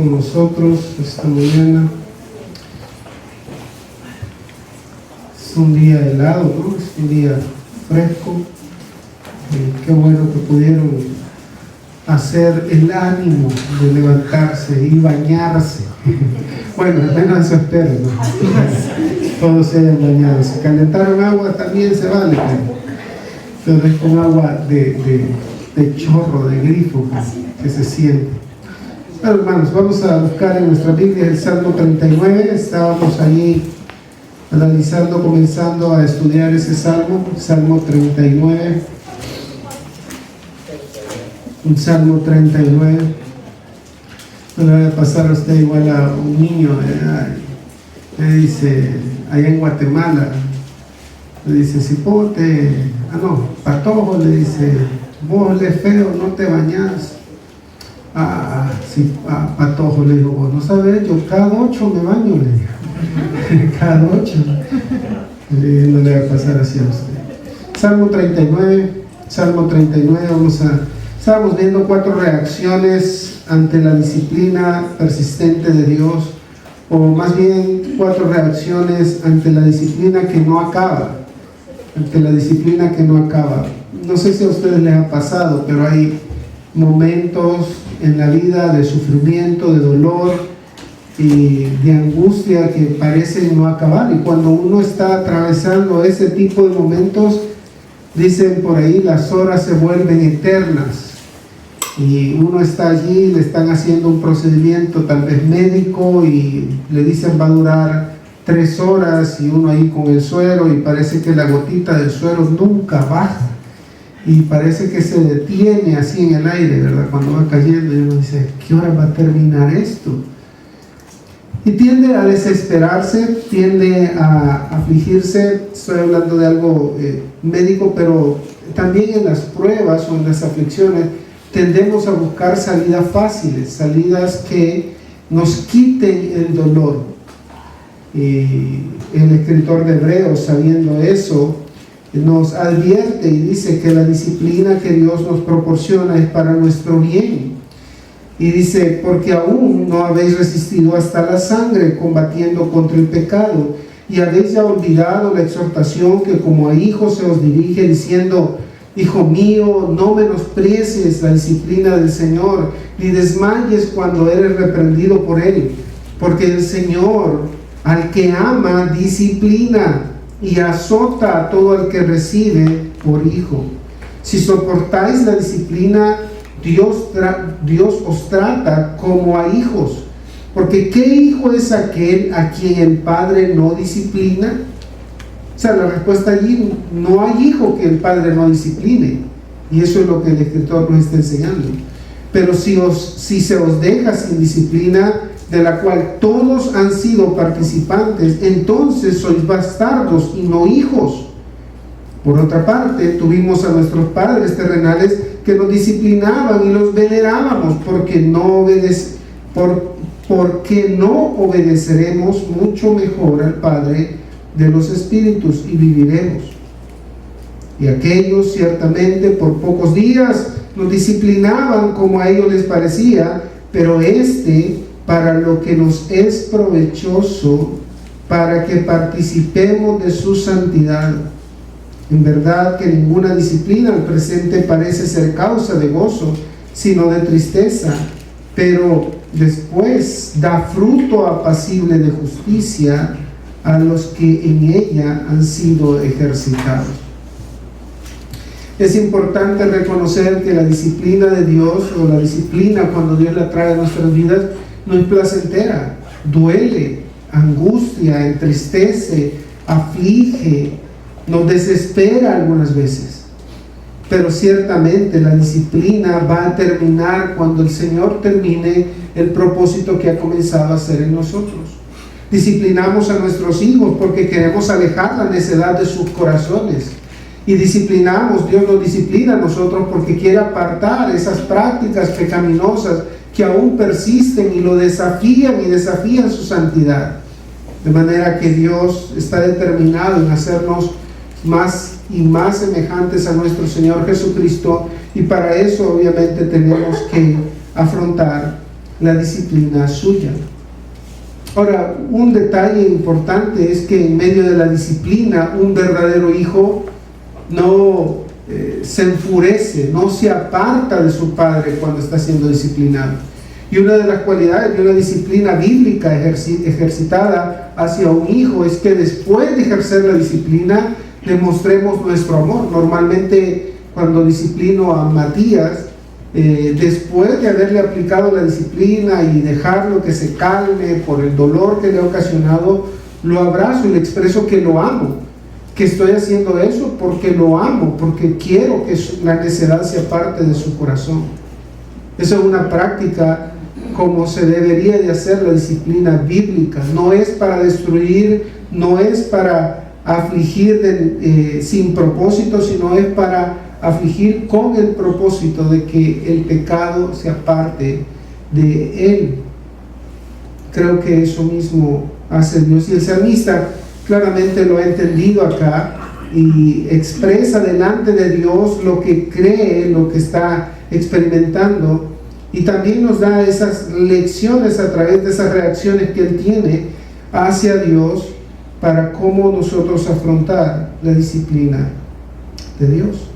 con nosotros esta mañana. Es un día helado, ¿no? Es un día fresco. Qué bueno que pudieron hacer el ánimo de levantarse y bañarse. Bueno, al menos eso espero, ¿no? Todos se hayan bañado. Si calentaron agua también se vale, pero es con agua de chorro, de grifo, que se siente. Bueno, hermanos, vamos a buscar en nuestra Biblia el Salmo 39. Estábamos allí analizando, comenzando a estudiar ese Salmo, Salmo 39. Un Salmo 39. No le voy a pasar a usted igual a un niño, le dice, allá en Guatemala, le dice, cipote, patojo, le dice, vos le feo, no te bañas. Sí, patojo, le digo, vos no sabes, yo cada 8 me baño, le digo. Cada 8. No le va a pasar así a usted. Salmo 39, estábamos viendo 4 reacciones ante la disciplina persistente de Dios, o más bien 4 reacciones ante la disciplina que no acaba. No sé si a ustedes les ha pasado, pero hay momentos en la vida de sufrimiento, de dolor y de angustia que parecen no acabar, y cuando uno está atravesando ese tipo de momentos, dicen por ahí, las horas se vuelven eternas, y uno está allí, le están haciendo un procedimiento tal vez médico y le dicen va a durar 3 horas, y uno ahí con el suero, y parece que la gotita del suero nunca baja, y parece que se detiene así en el aire, ¿verdad? Cuando va cayendo, y uno dice, ¿qué hora va a terminar esto? Y tiende a desesperarse, tiende a afligirse. Estoy hablando de algo médico, pero también en las pruebas o en las aflicciones tendemos a buscar salidas fáciles, salidas que nos quiten el dolor. Y el escritor de Hebreos, sabiendo eso, nos advierte y dice que la disciplina que Dios nos proporciona es para nuestro bien. Y dice, porque aún no habéis resistido hasta la sangre combatiendo contra el pecado, y habéis ya olvidado la exhortación que como a hijos se os dirige, diciendo, hijo mío, no menosprecies la disciplina del Señor, ni desmayes cuando eres reprendido por Él, porque el Señor al que ama disciplina y azota a todo el que recibe por hijo. Si soportáis la disciplina, Dios os trata como a hijos, porque ¿qué hijo es aquel a quien el Padre no disciplina? O sea, la respuesta allí, no hay hijo que el Padre no discipline, y eso es lo que el escritor nos está enseñando. Pero si se os deja sin disciplina, de la cual todos han sido participantes, entonces sois bastardos y no hijos. Por otra parte, tuvimos a nuestros padres terrenales que nos disciplinaban y los venerábamos, porque no obedeceremos mucho mejor al Padre de los espíritus y viviremos. Y aquellos ciertamente por pocos días nos disciplinaban como a ellos les parecía, pero para lo que nos es provechoso, para que participemos de su santidad. En verdad que ninguna disciplina al presente parece ser causa de gozo, sino de tristeza, pero después da fruto apacible de justicia a los que en ella han sido ejercitados. Es importante reconocer que la disciplina de Dios, o la disciplina cuando Dios la trae a nuestras vidas, no es placentera, duele, angustia, entristece, aflige, nos desespera algunas veces. Pero ciertamente la disciplina va a terminar cuando el Señor termine el propósito que ha comenzado a hacer en nosotros. Disciplinamos a nuestros hijos porque queremos alejar la necedad de sus corazones. Y Dios nos disciplina a nosotros porque quiere apartar esas prácticas pecaminosas que aún persisten y lo desafían su santidad. De manera que Dios está determinado en hacernos más y más semejantes a nuestro Señor Jesucristo, y para eso obviamente tenemos que afrontar la disciplina suya. Ahora, un detalle importante es que en medio de la disciplina, un verdadero hijo no se enfurece, no se aparta de su padre cuando está siendo disciplinado. Y una de las cualidades de una disciplina bíblica ejercitada hacia un hijo es que después de ejercer la disciplina le mostremos nuestro amor. Normalmente cuando disciplino a Matías, después de haberle aplicado la disciplina y dejarlo que se calme por el dolor que le ha ocasionado, lo abrazo y le expreso que lo amo, que estoy haciendo eso porque lo amo, porque quiero que la necedad sea parte de su corazón. Esa es una práctica como se debería de hacer la disciplina bíblica. No es para destruir, no es para afligir sin propósito, sino es para afligir con el propósito de que el pecado sea parte de él. Creo que eso mismo hace Dios, y el salmista claramente lo ha entendido acá y expresa delante de Dios lo que cree, lo que está experimentando, y también nos da esas lecciones a través de esas reacciones que él tiene hacia Dios para cómo nosotros afrontar la disciplina de Dios.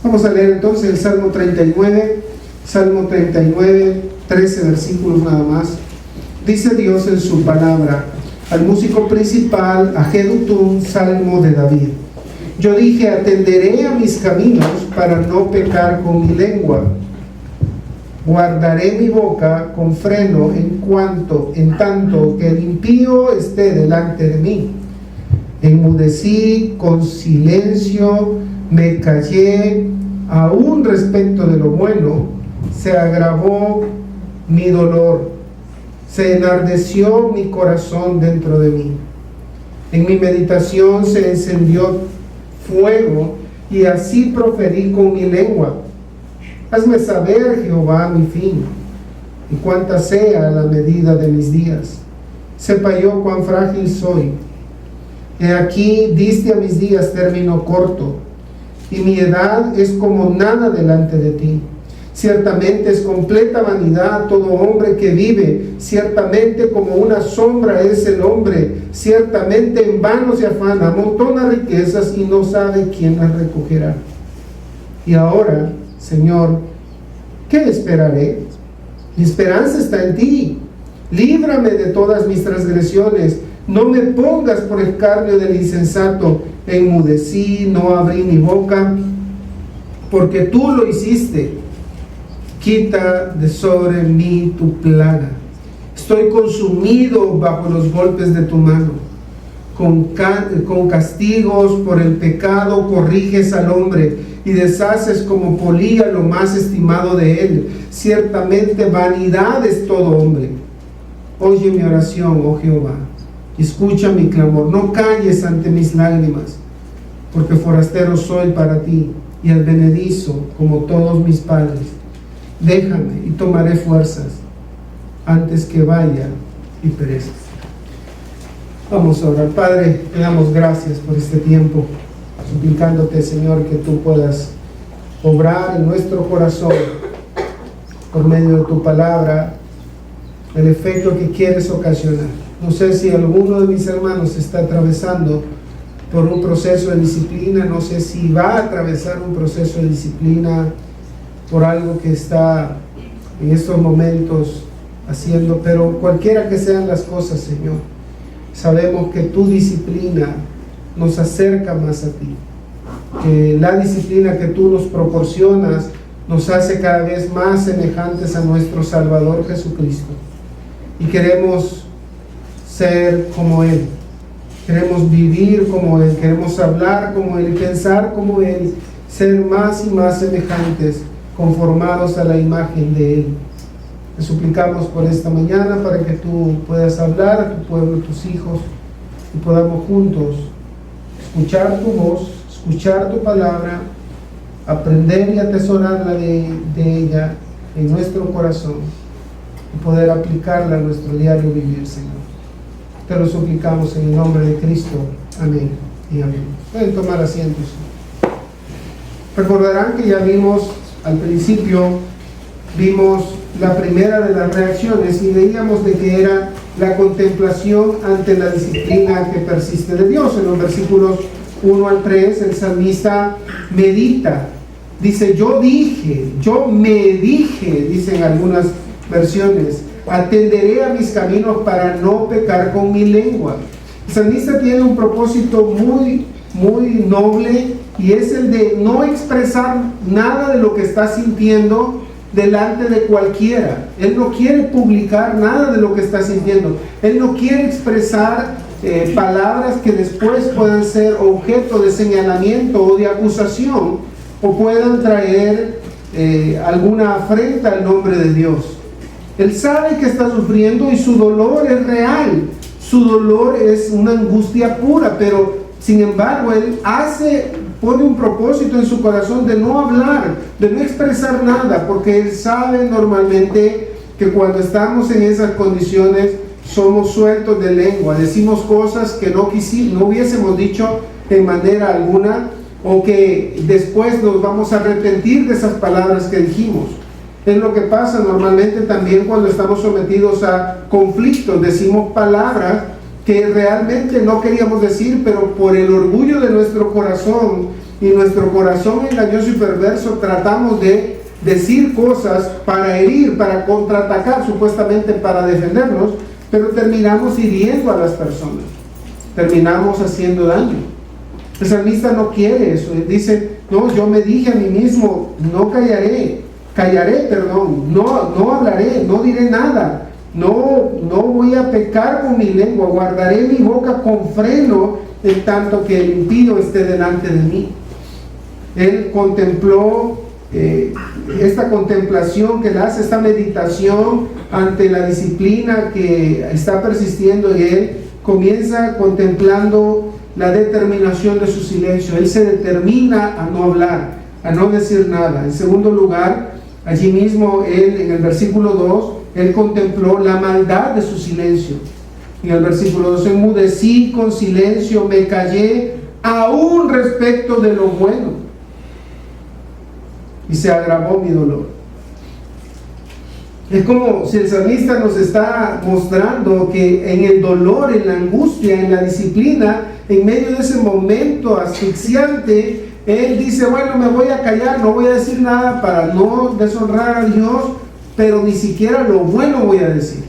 Vamos a leer entonces el Salmo 39, 13 versículos nada más. Dice Dios en su palabra al músico principal, a Jedutún, salmo de David: yo dije, atenderé a mis caminos para no pecar con mi lengua. Guardaré mi boca con freno en tanto que el impío esté delante de mí. Enmudecí con silencio, me callé, aún respecto de lo bueno, se agravó mi dolor, se enardeció mi corazón dentro de mí. En mi meditación se encendió fuego, y así proferí con mi lengua: hazme saber, Jehová, mi fin, y cuánta sea la medida de mis días. Sepa yo cuán frágil soy. He aquí diste a mis días término corto, y mi edad es como nada delante de ti. Ciertamente es completa vanidad todo hombre que vive, ciertamente como una sombra es el hombre, ciertamente en vano se afana, amontona riquezas y no sabe quién las recogerá. Y ahora, Señor, ¿qué esperaré? Mi esperanza está en ti. Líbrame de todas mis transgresiones. No me pongas por escarnio del insensato. Enmudecí, no abrí mi boca, porque tú lo hiciste. Quita de sobre mí tu plaga. Estoy consumido bajo los golpes de tu mano. Con castigos por el pecado corriges al hombre, y deshaces como polilla lo más estimado de él. Ciertamente vanidad es todo hombre. Oye mi oración, oh Jehová, escucha mi clamor. No calles ante mis lágrimas, porque forastero soy para ti y advenedizo como todos mis padres. Déjame y tomaré fuerzas antes que vaya y perezca. Vamos a orar. Padre, te damos gracias por este tiempo, suplicándote, Señor, que tú puedas obrar en nuestro corazón por medio de tu palabra el efecto que quieres ocasionar. No sé si alguno de mis hermanos está atravesando por un proceso de disciplina, no sé si va a atravesar un proceso de disciplina por algo que está en estos momentos haciendo, pero cualquiera que sean las cosas, Señor, sabemos que tu disciplina nos acerca más a ti, que la disciplina que tú nos proporcionas nos hace cada vez más semejantes a nuestro Salvador Jesucristo, y queremos ser como Él, queremos vivir como Él, queremos hablar como Él, pensar como Él, ser más y más semejantes, conformados a la imagen de Él. Te suplicamos por esta mañana para que tú puedas hablar a tu pueblo, a tus hijos, y podamos juntos escuchar tu voz, escuchar tu palabra, aprender y atesorarla de ella en nuestro corazón, y poder aplicarla a nuestro diario vivir, Señor. Te lo suplicamos en el nombre de Cristo. Amén y amén. Pueden tomar asientos. Recordarán que ya vimos al principio, vimos la primera de las reacciones, y veíamos de que era la contemplación ante la disciplina que persiste de Dios. En los versículos 1 al 3, el salmista medita. Dice, yo me dije, dicen algunas versiones, atenderé a mis caminos para no pecar con mi lengua. El salmista tiene un propósito muy, muy noble, y es el de no expresar nada de lo que está sintiendo delante de cualquiera. Él no quiere publicar nada de lo que está sintiendo. Él no quiere expresar palabras que después puedan ser objeto de señalamiento o de acusación, o puedan traer alguna afrenta al nombre de Dios. Él sabe que está sufriendo y su dolor es real. Su dolor es una angustia pura, pero sin embargo él pone un propósito en su corazón de no hablar, de no expresar nada, porque él sabe normalmente que cuando estamos en esas condiciones somos sueltos de lengua, decimos cosas que no hubiésemos dicho en manera alguna, o que después nos vamos a arrepentir de esas palabras que dijimos. Es lo que pasa normalmente también cuando estamos sometidos a conflictos. Decimos palabras que realmente no queríamos decir, pero por el orgullo de nuestro corazón y nuestro corazón engañoso y perverso, tratamos de decir cosas para herir, para contraatacar, supuestamente para defendernos, pero terminamos hiriendo a las personas, terminamos haciendo daño. El salmista no quiere eso. Él dice, no, yo me dije a mí mismo, no callaré, no hablaré, no diré nada, no voy a pecar con mi lengua, guardaré mi boca con freno en tanto que el impío esté delante de mí. Él contempló esta contemplación que él hace, esta meditación ante la disciplina que está persistiendo, y él comienza contemplando la determinación de su silencio. Él se determina a no hablar, a no decir nada. En segundo lugar, allí mismo él, en el versículo 2, él contempló la maldad de su silencio. En el versículo 2, enmudecí con silencio, me callé aún respecto de lo bueno, y se agravó mi dolor. Es como si el salmista nos está mostrando que en el dolor, en la angustia, en la disciplina, en medio de ese momento asfixiante, él dice, bueno, me voy a callar, no voy a decir nada para no deshonrar a Dios, pero ni siquiera lo bueno voy a decir.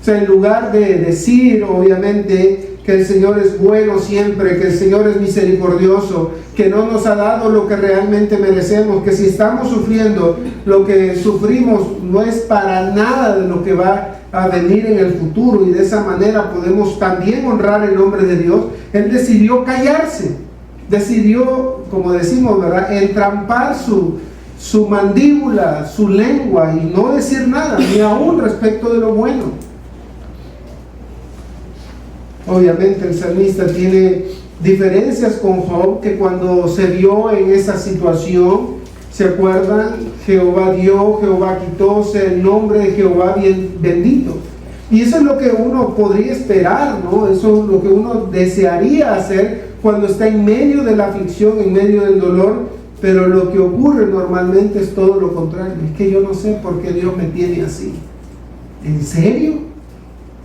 O sea, en lugar de decir, obviamente, que el Señor es bueno siempre, que el Señor es misericordioso, que no nos ha dado lo que realmente merecemos, que si estamos sufriendo, lo que sufrimos no es para nada de lo que va a venir en el futuro, y de esa manera podemos también honrar el nombre de Dios. Él decidió callarse, decidió, como decimos, ¿verdad?, entrampar su mandíbula, su lengua, y no decir nada, ni aún respecto de lo bueno. Obviamente el salmista tiene diferencias con Job, que cuando se vio en esa situación, ¿se acuerdan? Jehová dio, Jehová quitó, sea el nombre de Jehová bien bendito. Y eso es lo que uno podría esperar, ¿no? Eso es lo que uno desearía hacer cuando está en medio de la aflicción, en medio del dolor, pero lo que ocurre normalmente es todo lo contrario. Es que yo no sé por qué Dios me tiene así. ¿En serio?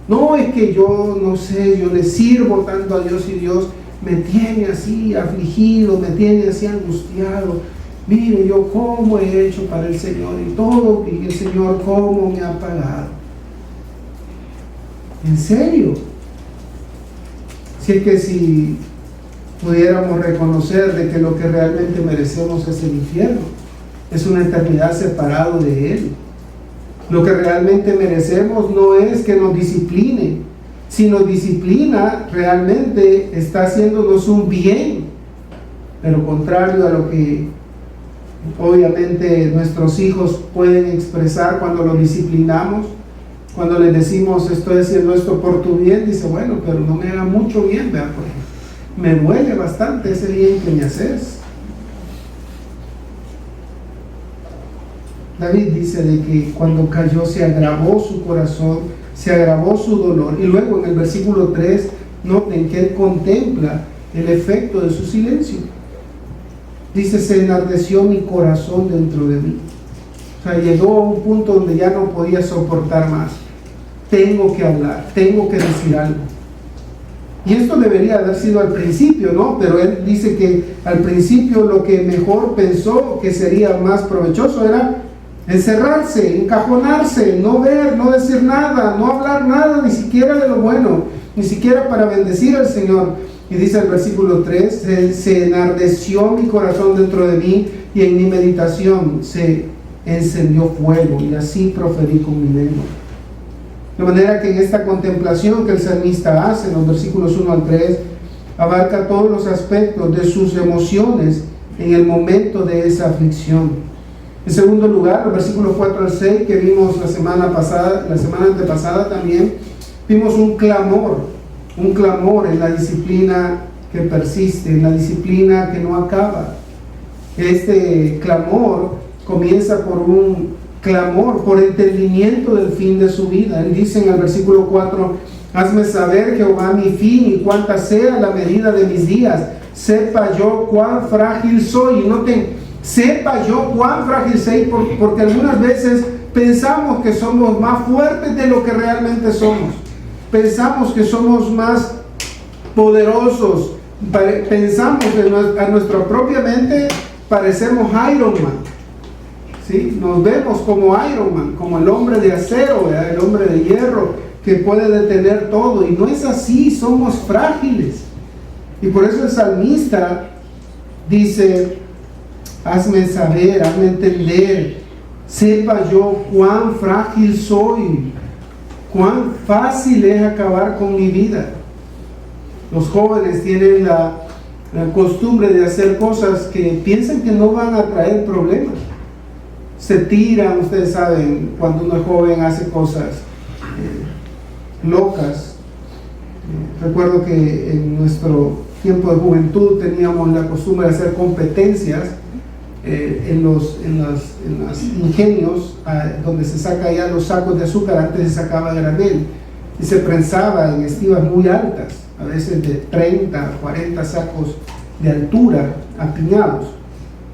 No, es que yo no sé, yo le sirvo tanto a Dios y Dios me tiene así afligido, me tiene así angustiado. Mire, yo cómo he hecho para el Señor y todo, y el Señor cómo me ha pagado. ¿En serio? Si es que si pudiéramos reconocer de que lo que realmente merecemos es el infierno, es una eternidad separado de Él. Lo que realmente merecemos no es que nos discipline. Si nos disciplina, realmente está haciéndonos un bien, pero contrario a lo que obviamente nuestros hijos pueden expresar cuando los disciplinamos. Cuando les decimos, estoy haciendo esto por tu bien, dice, bueno, pero no me haga mucho bien, ¿verdad? Porque me duele bastante ese bien que me haces. David dice de que cuando cayó se agravó su corazón, se agravó su dolor. Y luego en el versículo 3, noten que él contempla el efecto de su silencio. Dice, se enardeció mi corazón dentro de mí. O sea, llegó a un punto donde ya no podía soportar más. Tengo que hablar, tengo que decir algo. Y esto debería haber sido al principio, ¿no? Pero él dice que al principio lo que mejor pensó que sería más provechoso era encerrarse, encajonarse, no ver, no decir nada, no hablar nada, ni siquiera de lo bueno, ni siquiera para bendecir al Señor. Y dice el versículo 3, se enardeció mi corazón dentro de mí y en mi meditación se encendió fuego y así proferí con mi lengua. De manera que en esta contemplación que el salmista hace en los versículos 1 al 3, abarca todos los aspectos de sus emociones en el momento de esa aflicción. En segundo lugar, los versículos 4 al 6 que vimos la semana antepasada también, vimos un clamor en la disciplina que persiste, en la disciplina que no acaba. Este clamor comienza por un clamor, por entendimiento del fin de su vida. Él dice en el versículo 4, hazme saber, Jehová, mi fin y cuánta sea la medida de mis días. Sepa yo cuán frágil soy. Y noten, sepa yo cuán frágil soy, porque algunas veces pensamos que somos más fuertes de lo que realmente somos. Pensamos que somos más poderosos. Pensamos que a nuestra propia mente parecemos Iron Man. ¿Sí? Nos vemos como Iron Man, como el hombre de acero, ¿verdad? El hombre de hierro que puede detener todo, y no es así, somos frágiles. Y por eso el salmista dice, hazme saber, hazme entender, sepa yo cuán frágil soy, cuán fácil es acabar con mi vida. Los jóvenes tienen la costumbre de hacer cosas que piensan que no van a traer problemas. Se tiran, ustedes saben, cuando uno es joven hace cosas locas. Recuerdo que en nuestro tiempo de juventud teníamos la costumbre de hacer competencias en los ingenios donde se saca ya los sacos de azúcar. Antes se sacaba granel y se prensaba en estivas muy altas, a veces de 30, 40 sacos de altura, apiñados.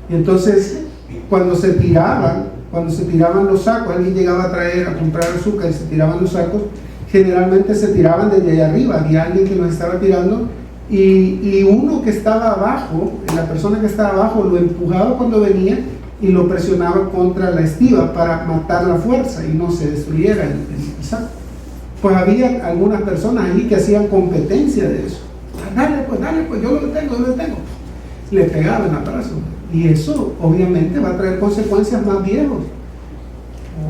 Y entonces cuando se tiraban los sacos, alguien llegaba a comprar azúcar y se tiraban los sacos, generalmente se tiraban desde allá arriba. Había alguien que los estaba tirando y uno que estaba abajo, la persona que estaba abajo, lo empujaba cuando venía y lo presionaba contra la estiva para matar la fuerza y no se destruyera el saco. Pues había algunas personas allí que hacían competencia de eso. Dale pues, yo lo detengo. Le pegaban a abrazo. Y eso obviamente va a traer consecuencias más viejos.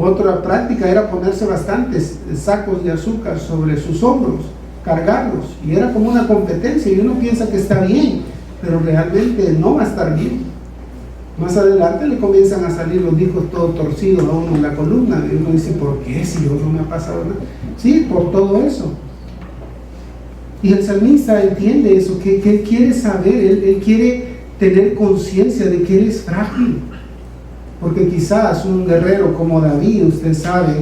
Otra práctica era ponerse bastantes sacos de azúcar sobre sus hombros, cargarlos, y era como una competencia, y uno piensa que está bien, pero realmente no va a estar bien. Más adelante le comienzan a salir los discos todos torcidos a uno en la columna, y uno dice, ¿por qué? Si yo no me ha pasado nada. Sí, por todo eso. Y el salmista entiende eso, que él quiere saber, él quiere tener conciencia de que él es frágil. Porque quizás un guerrero como David, usted sabe,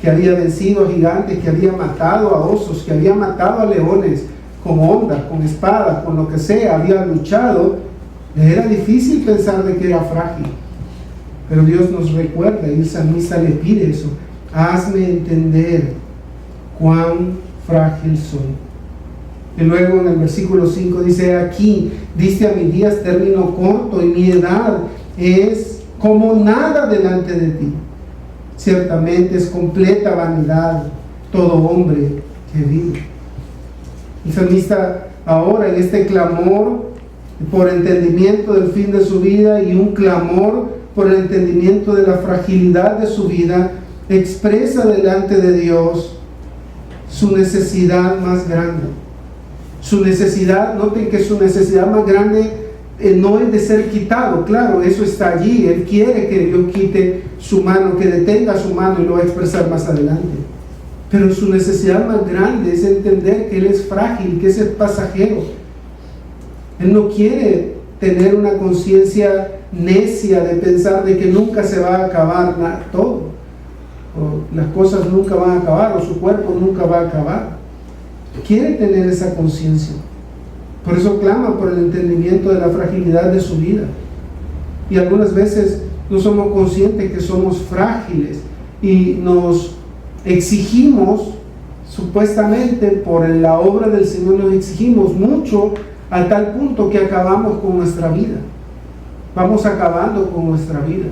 que había vencido a gigantes, que había matado a osos, que había matado a leones con ondas, con espadas, con lo que sea, había luchado, le era difícil pensar de que era frágil. Pero Dios nos recuerda, y el salmista le pide eso, hazme entender cuán frágil soy. Y luego en el versículo 5 dice, aquí diste a mis días término corto y mi edad es como nada delante de ti. Ciertamente es completa vanidad todo hombre que vive. El salmista ahora en este clamor por entendimiento del fin de su vida y un clamor por el entendimiento de la fragilidad de su vida, expresa delante de Dios su necesidad más grande. Su necesidad, noten que su necesidad más grande no es de ser quitado, claro, eso está allí. Él quiere que Dios quite su mano, que detenga su mano, y lo va a expresar más adelante. Pero su necesidad más grande es entender que Él es frágil, que es pasajero. Él no quiere tener una conciencia necia de pensar de que nunca se va a acabar todo, o las cosas nunca van a acabar, o su cuerpo nunca va a acabar. Quiere tener esa conciencia. Por eso clama por el entendimiento de la fragilidad de su vida. Y algunas veces no somos conscientes que somos frágiles y nos exigimos, supuestamente por la obra del Señor nos exigimos mucho a tal punto que acabamos con nuestra vida. Vamos acabando con nuestra vida.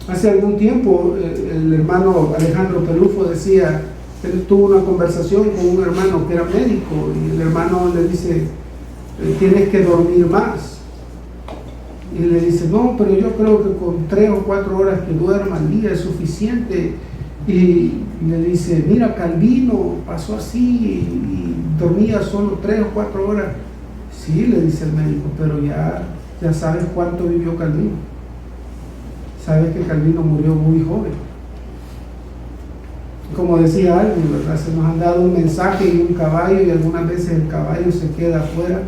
Hace algún tiempo el hermano Alejandro Pelufo decía, él tuvo una conversación con un hermano que era médico y el hermano le dice, tienes que dormir más. Y le dice, no, pero yo creo que con 3 o 4 horas que duerma al día es suficiente. Y le dice, mira, Calvino pasó así y dormía solo 3 o 4 horas. Sí, le dice el médico, pero ya sabes cuánto vivió Calvino. Sabes que Calvino murió muy joven. Como decía alguien, ¿verdad? Se nos han dado un mensaje y un caballo, y algunas veces el caballo se queda afuera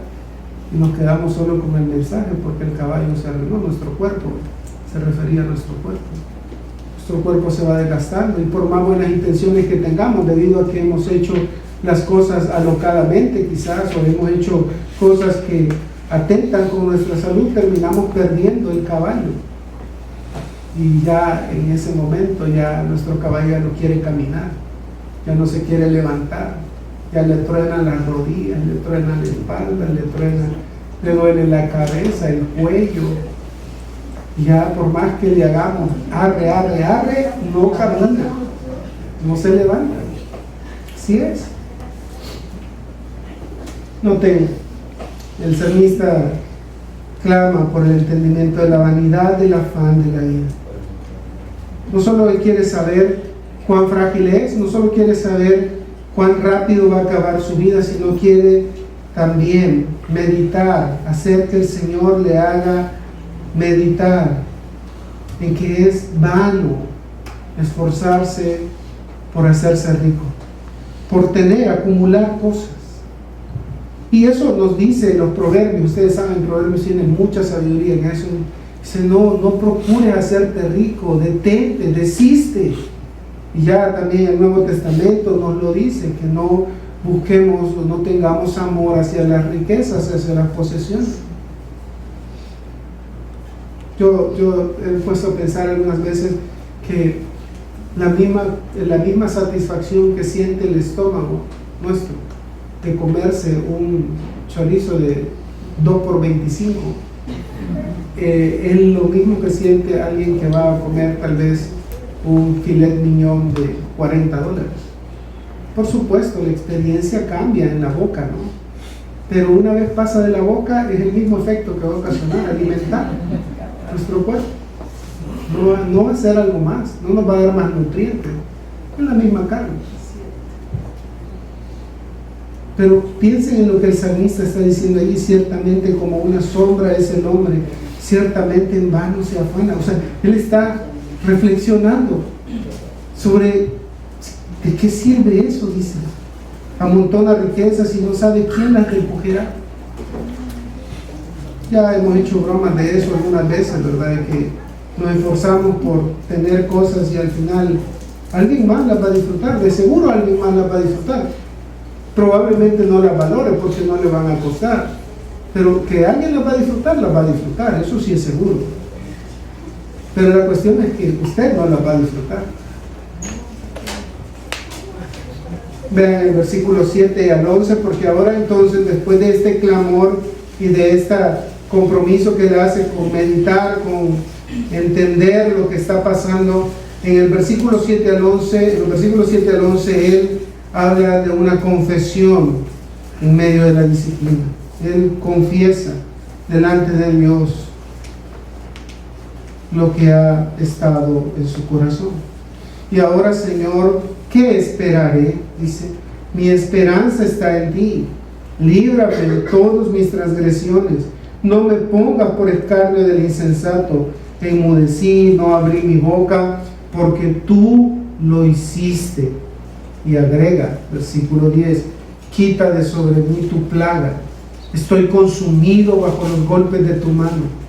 y nos quedamos solo con el mensaje porque el caballo se arruinó. Nuestro cuerpo, se refería a nuestro cuerpo. Nuestro cuerpo se va desgastando, y por más buenas intenciones que tengamos, debido a que hemos hecho las cosas alocadamente quizás, o hemos hecho cosas que atentan con nuestra salud, terminamos perdiendo el caballo. Y ya en ese momento ya nuestro caballo ya no quiere caminar, ya no se quiere levantar, ya le truenan las rodillas, le truena la espalda, le duele la cabeza, el cuello. Ya por más que le hagamos arre, no camina, no se levanta. Así es. Noten, el salmista clama por el entendimiento de la vanidad, del afán de la vida. No solo él quiere saber cuán frágil es, no solo quiere saber cuán rápido va a acabar su vida, sino quiere también meditar, hacer que el Señor le haga meditar en que es vano esforzarse por hacerse rico, por acumular cosas. Y eso nos dice los proverbios. Ustedes saben, Proverbios tienen mucha sabiduría en eso. Dice, no procures hacerte rico, detente, desiste. Y ya también el Nuevo Testamento nos lo dice, que no busquemos o no tengamos amor hacia las riquezas, hacia las posesiones. Yo he puesto a pensar algunas veces que la misma satisfacción que siente el estómago nuestro de comerse un chorizo de 2 por 25 es lo mismo que siente alguien que va a comer tal vez un filet mignon de $40. Por supuesto, la experiencia cambia en la boca, ¿no? Pero una vez pasa de la boca, es el mismo efecto que va a ocasionar, alimentar nuestro cuerpo. No va a ser algo más, no nos va a dar más nutrientes, es la misma carne. Pero piensen en lo que el salmista está diciendo allí: ciertamente como una sombra es el hombre, ciertamente en vano se afana. O sea, él está reflexionando sobre ¿de qué sirve eso? Dice, amontona riquezas y no sabe quién las recogerá. Ya hemos hecho bromas de eso algunas veces, ¿verdad? De que nos esforzamos por tener cosas y al final alguien más las va a disfrutar. De seguro alguien más las va a disfrutar. Probablemente no las valore porque no le van a costar, pero que alguien las va a disfrutar, eso sí es seguro. Pero la cuestión es que usted no las va a disfrutar. Vean el versículo 7 al 11, porque ahora entonces, después de este clamor y de este compromiso que él hace con meditar, con entender lo que está pasando, en el versículo 7 al 11, él habla de una confesión en medio de la disciplina. Él confiesa delante de Dios lo que ha estado en su corazón. Y ahora, Señor, ¿qué esperaré? Dice, mi esperanza está en ti. Líbrame de todas mis transgresiones. No me pongas por escarnio del insensato. Enmudecí, no abrí mi boca, porque tú lo hiciste. Y agrega, versículo 10, quita de sobre mí tu plaga. Estoy consumido bajo los golpes de tu mano.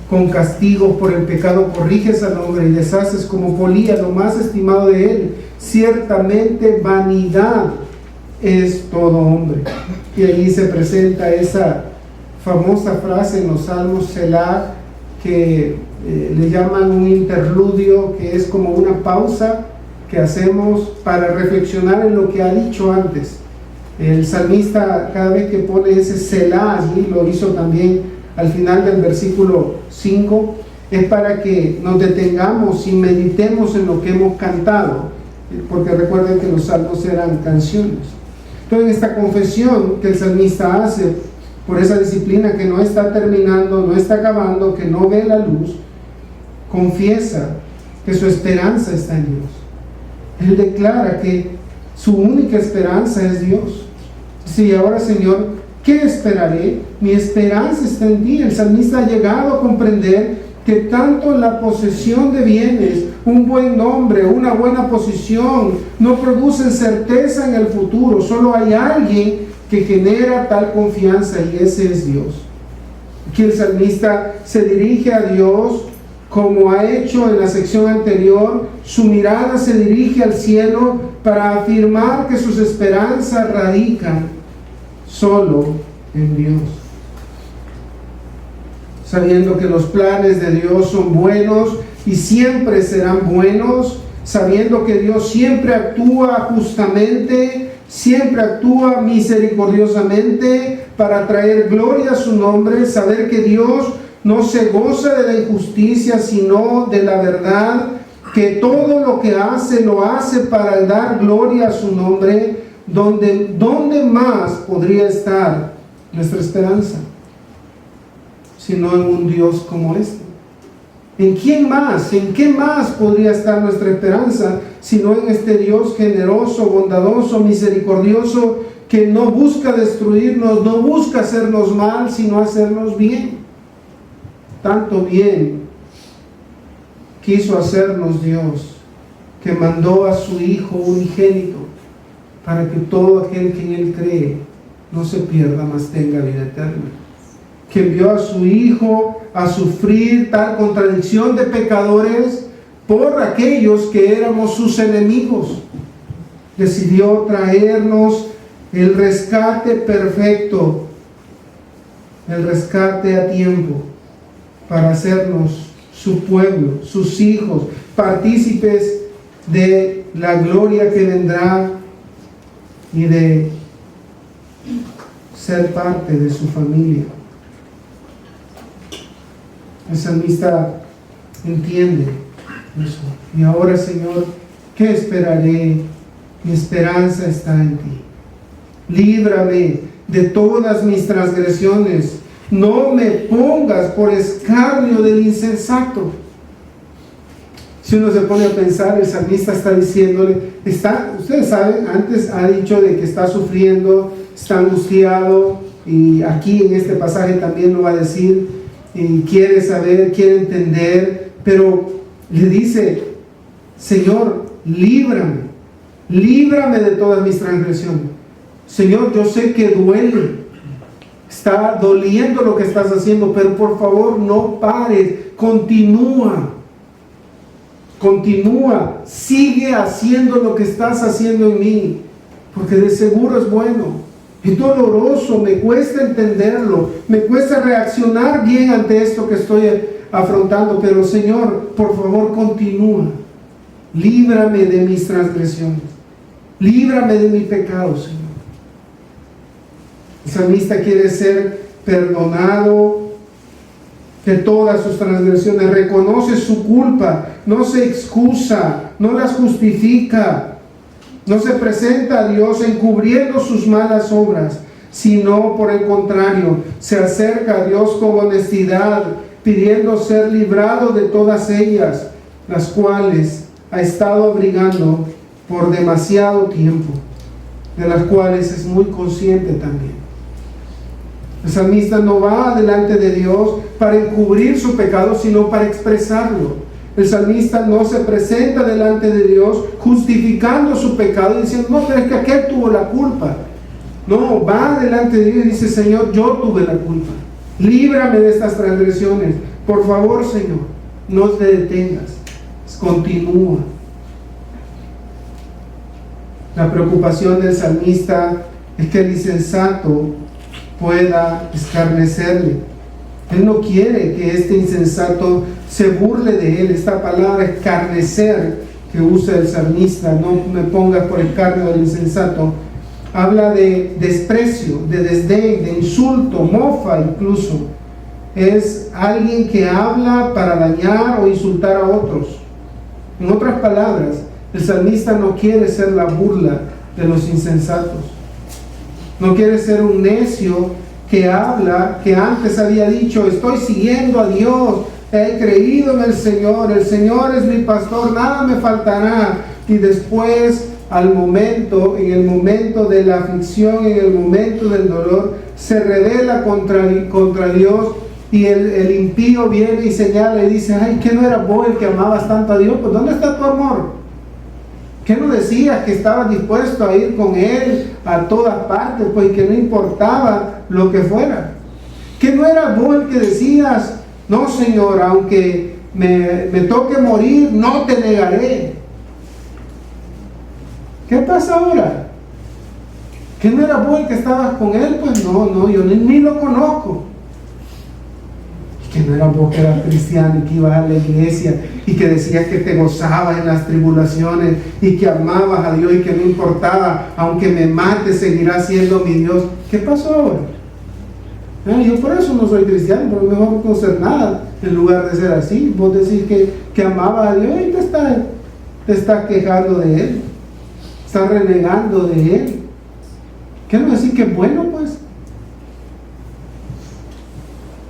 Con castigos por el pecado corriges al hombre y deshaces como polilla lo más estimado de él. Ciertamente vanidad es todo hombre. Y allí se presenta esa famosa frase en los Salmos, Selah, que le llaman un interludio, que es como una pausa que hacemos para reflexionar en lo que ha dicho antes. El salmista, cada vez que pone ese Selah allí, lo hizo también al final del versículo 5, es para que nos detengamos y meditemos en lo que hemos cantado, porque recuerden que los salmos eran canciones. Entonces, esta confesión que el salmista hace por esa disciplina que no está terminando, no está acabando, que no ve la luz, confiesa que su esperanza está en Dios. Él declara que su única esperanza es Dios. Sí, ahora, Señor, ¿qué esperaré? Mi esperanza está en ti. El salmista ha llegado a comprender que tanto la posesión de bienes, un buen nombre, una buena posición, no producen certeza en el futuro. Solo hay alguien que genera tal confianza, y ese es Dios. Aquí el salmista se dirige a Dios como ha hecho en la sección anterior. Su mirada se dirige al cielo para afirmar que sus esperanzas radican solo en Dios, sabiendo que los planes de Dios son buenos y siempre serán buenos, sabiendo que Dios siempre actúa justamente, siempre actúa misericordiosamente para traer gloria a su nombre, saber que Dios no se goza de la injusticia, sino de la verdad, que todo lo que hace, lo hace para dar gloria a su nombre. ¿Dónde más podría estar nuestra esperanza sino en un Dios como este? ¿En quién más? ¿En qué más podría estar nuestra esperanza sino en este Dios generoso, bondadoso, misericordioso, que no busca destruirnos, no busca hacernos mal, sino hacernos bien? Tanto bien quiso hacernos Dios, que mandó a su Hijo unigénito, para que todo aquel que en Él cree no se pierda, mas tenga vida eterna. Que envió a su Hijo a sufrir tal contradicción de pecadores por aquellos que éramos sus enemigos. Decidió traernos el rescate perfecto, el rescate a tiempo, para hacernos su pueblo, sus hijos, partícipes de la gloria que vendrá y de ser parte de su familia. El salmista entiende eso. Y ahora, Señor, ¿qué esperaré? Mi esperanza está en ti. Líbrame de todas mis transgresiones. No me pongas por escarnio del insensato. Si uno se pone a pensar, el salmista está diciéndole, ustedes saben, antes ha dicho de que está sufriendo, está angustiado, y aquí en este pasaje también lo va a decir, y quiere saber, quiere entender, pero le dice, Señor, líbrame de todas mis transgresiones. Señor, yo sé que duele, está doliendo lo que estás haciendo, pero por favor no pares, continúa, sigue haciendo lo que estás haciendo en mí, porque de seguro es bueno. Es doloroso, me cuesta entenderlo, me cuesta reaccionar bien ante esto que estoy afrontando, pero Señor, por favor continúa, líbrame de mis transgresiones, líbrame de mi pecado, Señor. El salmista quiere ser perdonado de todas sus transgresiones, reconoce su culpa, no se excusa, no las justifica, no se presenta a Dios encubriendo sus malas obras, sino por el contrario, se acerca a Dios con honestidad, pidiendo ser librado de todas ellas, las cuales ha estado abrigando por demasiado tiempo, de las cuales es muy consciente también. El salmista no va delante de Dios para encubrir su pecado, sino para expresarlo. El salmista no se presenta delante de Dios justificando su pecado y diciendo, no, pero es que aquel tuvo la culpa. No, va delante de Dios y dice, Señor, yo tuve la culpa. Líbrame de estas transgresiones. Por favor, Señor, no te detengas. Continúa. La preocupación del salmista es que el insensato pueda escarnecerle. Él no quiere que este insensato se burle de él. Esta palabra escarnecer que usa el salmista, no me pongas por escarnio del insensato, habla de desprecio, de desdén, de insulto, mofa incluso. Es alguien que habla para dañar o insultar a otros. En otras palabras, el salmista no quiere ser la burla de los insensatos. No quiere ser un necio que habla, que antes había dicho: estoy siguiendo a Dios, he creído en el Señor es mi pastor, nada me faltará. Y después, en el momento de la aflicción, en el momento del dolor, se revela contra Dios, y el impío viene y señala y dice: ay, ¿qué no era vos el que amabas tanto a Dios? Pues ¿dónde está tu amor? ¿Qué no decías que estabas dispuesto a ir con Él a todas partes, pues que no importaba lo que fuera? ¿Qué no era vos el que decías: no, Señor, aunque me toque morir, no te negaré? ¿Qué pasa ahora? ¿Que no era vos el que estabas con Él? Pues no, yo ni lo conozco. Que no era vos que eras cristiano y que ibas a la iglesia y que decías que te gozabas en las tribulaciones y que amabas a Dios y que no importaba, aunque me mate, seguirá siendo mi Dios. ¿Qué pasó ahora? Yo por eso no soy cristiano, pero mejor no ser nada en lugar de ser así. Vos decís que amabas a Dios y te estás quejando de Él, estás renegando de Él. ¿Qué no decir que es bueno, pues?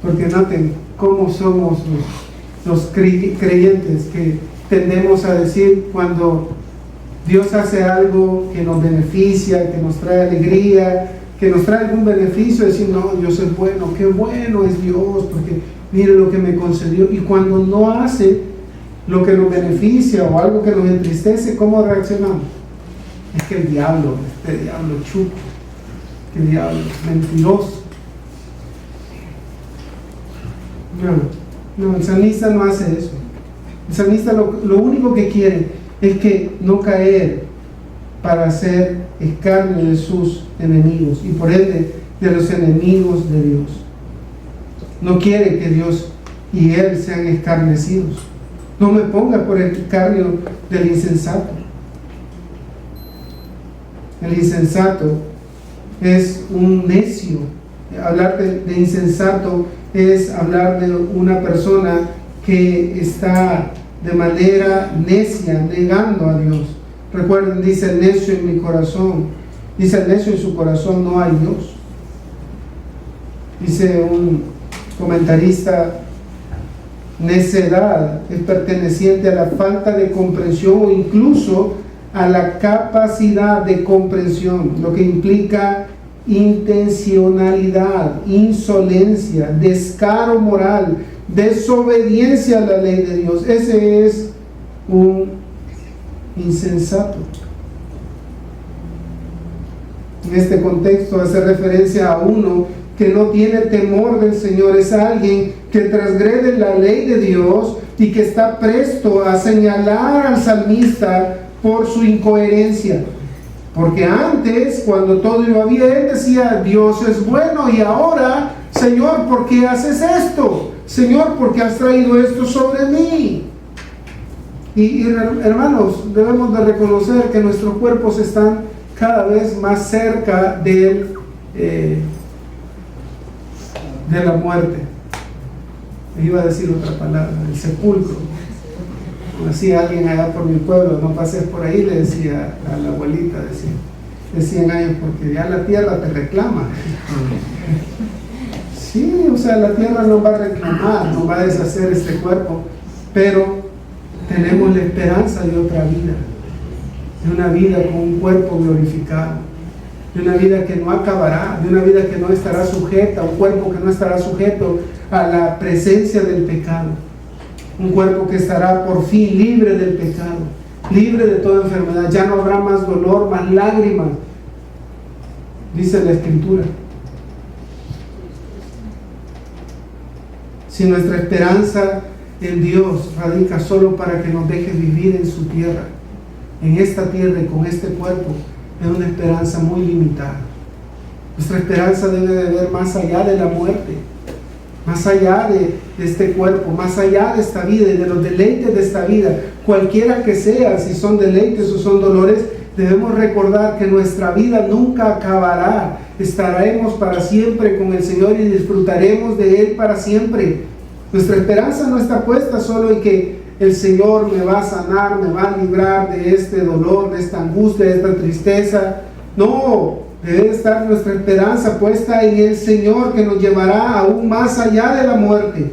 Porque noten cómo somos los creyentes, que tendemos a decir cuando Dios hace algo que nos beneficia, que nos trae alegría, que nos trae algún beneficio, decir: no, Dios es bueno, qué bueno es Dios, porque mire lo que me concedió. Y cuando no hace lo que nos beneficia o algo que nos entristece, ¿cómo reaccionamos? Es que el diablo, este diablo chuco, que el diablo mentiroso. No, el salmista no hace eso. El salmista lo único que quiere es que no caer para hacer escarnio de sus enemigos y por ende de los enemigos de Dios. No quiere que Dios y Él sean escarnecidos. No me ponga por el escarnio del insensato. El insensato es un necio. Hablar de insensato es hablar de una persona que está de manera necia negando a Dios. Recuerden, dice el necio en mi corazón, dice el necio en su corazón: no hay Dios. Dice un comentarista: necedad es perteneciente a la falta de comprensión o incluso a la capacidad de comprensión, lo que implica intencionalidad, insolencia, descaro moral, desobediencia a la ley de Dios. Ese es un insensato. En este contexto hace referencia a uno que no tiene temor del Señor. Es alguien que transgrede la ley de Dios y que está presto a señalar al salmista por su incoherencia. Porque antes, cuando todo iba bien, decía: Dios es bueno, y ahora, Señor, ¿por qué haces esto? Señor, ¿por qué has traído esto sobre mí? Y hermanos, debemos de reconocer que nuestros cuerpos están cada vez más cerca de la muerte. Iba a decir otra palabra: el sepulcro. Así alguien allá por mi pueblo: no pases por ahí, le decía a la abuelita de 100 años, porque ya la tierra te reclama. Sí, o sea, la tierra no va a reclamar, no va a deshacer este cuerpo, pero tenemos la esperanza de otra vida, de una vida con un cuerpo glorificado, de una vida que no acabará, de una vida que no estará sujeta, un cuerpo que no estará sujeto a la presencia del pecado. Un cuerpo que estará por fin libre del pecado, libre de toda enfermedad. Ya no habrá más dolor, más lágrimas, dice la Escritura. Si nuestra esperanza en Dios radica solo para que nos deje vivir en su tierra, en esta tierra y con este cuerpo, es una esperanza muy limitada. Nuestra esperanza debe de ver más allá de la muerte. más allá de este cuerpo, más allá de esta vida y de los deleites de esta vida, cualquiera que sea, si son deleites o son dolores, debemos recordar que nuestra vida nunca acabará. Estaremos para siempre con el Señor y disfrutaremos de Él para siempre. Nuestra esperanza no está puesta solo en que el Señor me va a sanar, me va a librar de este dolor, de esta angustia, de esta tristeza. No, debe estar nuestra esperanza puesta en el Señor, que nos llevará aún más allá de la muerte,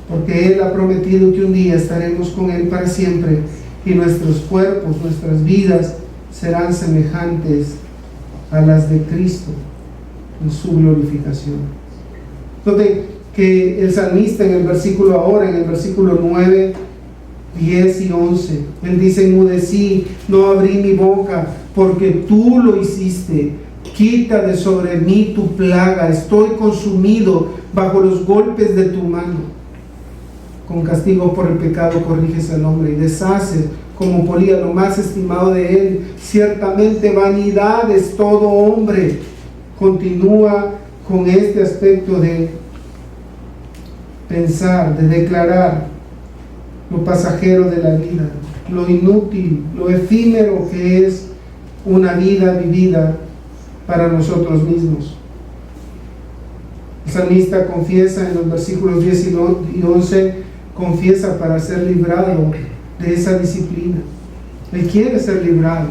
porque Él ha prometido que un día estaremos con Él para siempre y nuestros cuerpos, nuestras vidas serán semejantes a las de Cristo en su glorificación. Note que el salmista en el versículo 9, 10 y 11, él dice: enmudecí, no abrí mi boca, porque tú lo hiciste. Quita de sobre mí tu plaga, estoy consumido bajo los golpes de tu mano. Con castigo por el pecado corriges al hombre y deshaces como polía lo más estimado de él. Ciertamente vanidad es todo hombre. Continúa con este aspecto de pensar, de declarar lo pasajero de la vida, lo inútil, lo efímero que es una vida vivida para nosotros mismos. El salmista confiesa en los versículos 10 y 11, confiesa para ser librado de esa disciplina. Él quiere ser librado,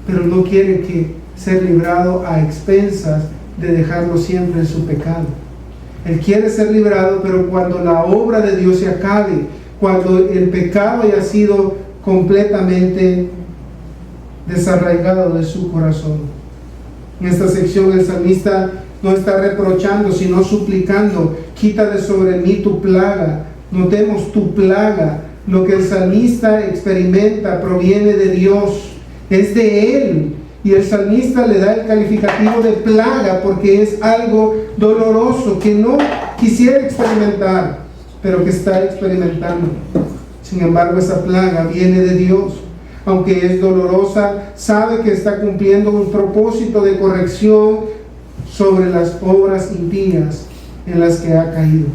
pero no quiere ser librado a expensas de dejarlo siempre en su pecado. Él quiere ser librado, pero cuando la obra de Dios se acabe, cuando el pecado haya sido completamente desarraigado de su corazón. En esta sección el salmista no está reprochando, sino suplicando: quita de sobre mí tu plaga. Notemos, tu plaga. Lo que el salmista experimenta proviene de Dios, es de Él. Y el salmista le da el calificativo de plaga porque es algo doloroso que no quisiera experimentar, pero que está experimentando. Sin embargo, esa plaga viene de Dios. Aunque es dolorosa, sabe que está cumpliendo un propósito de corrección sobre las obras impías en las que ha caído.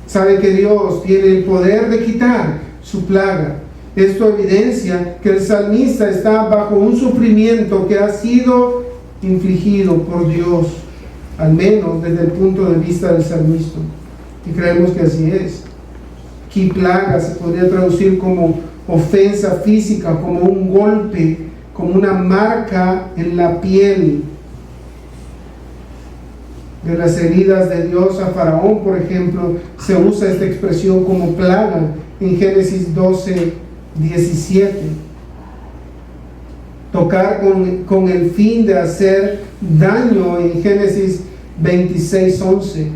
Sabe que Dios tiene el poder de quitar su plaga. Esto evidencia que el salmista está bajo un sufrimiento que ha sido infligido por Dios, al menos desde el punto de vista del salmista. Y creemos que así es. Aquí plaga se podría traducir como ofensa física, como un golpe, como una marca en la piel. De las heridas de Dios a Faraón, por ejemplo, se usa esta expresión como plaga en Génesis 12, 17. Tocar con el fin de hacer daño en Génesis 26, 11.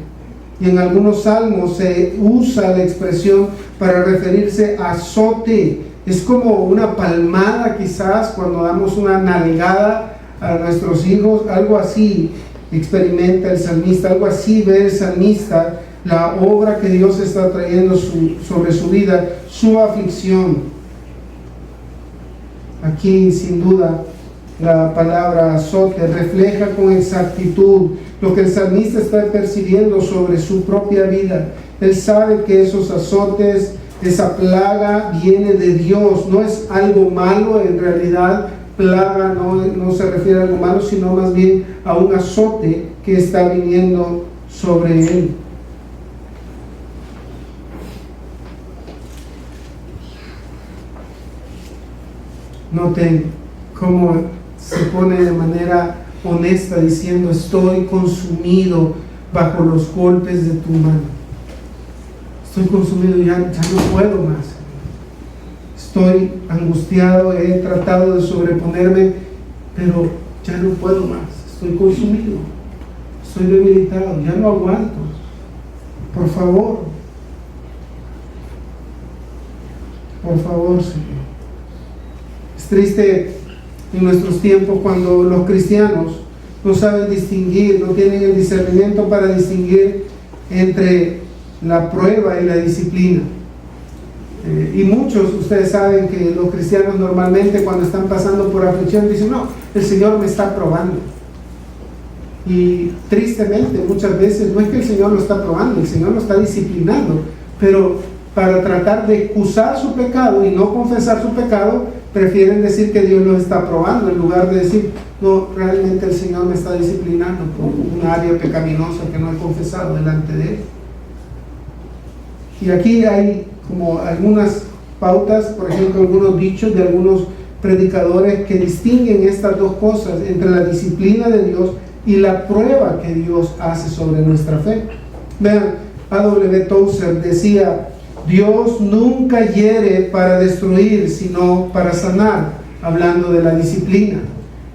Y en algunos salmos se usa la expresión para referirse a azote. Es como una palmada, quizás cuando damos una nalgada a nuestros hijos, algo así experimenta el salmista, algo así ve el salmista la obra que Dios está trayendo sobre su vida, su aflicción. Aquí, sin duda, la palabra azote refleja con exactitud lo que el salmista está percibiendo sobre su propia vida. Él sabe que esos azotes, esa plaga viene de Dios, no es algo malo. En realidad, plaga no se refiere a algo malo, sino más bien a un azote que está viniendo sobre él. Noten cómo se pone de manera honesta diciendo: estoy consumido bajo los golpes de tu mano. Estoy consumido, ya no puedo más. Estoy angustiado, he tratado de sobreponerme, pero ya no puedo más. Estoy consumido, estoy debilitado, ya no aguanto. Por favor, Señor. Es triste en nuestros tiempos cuando los cristianos no saben distinguir, no tienen el discernimiento para distinguir entre la prueba y la disciplina. Y muchos, ustedes saben que los cristianos normalmente cuando están pasando por aflicción dicen: no, el Señor me está probando. Y tristemente muchas veces no es que el Señor lo está probando, el Señor lo está disciplinando, pero para tratar de excusar su pecado y no confesar su pecado, prefieren decir que Dios los está probando, en lugar de decir, no, realmente el Señor me está disciplinando por un área pecaminosa que no he confesado delante de Él. Y aquí hay como algunas pautas, por ejemplo, algunos dichos de algunos predicadores que distinguen estas dos cosas, entre la disciplina de Dios y la prueba que Dios hace sobre nuestra fe. Vean, A.W. Tozer decía, Dios nunca hiere para destruir, sino para sanar, hablando de la disciplina.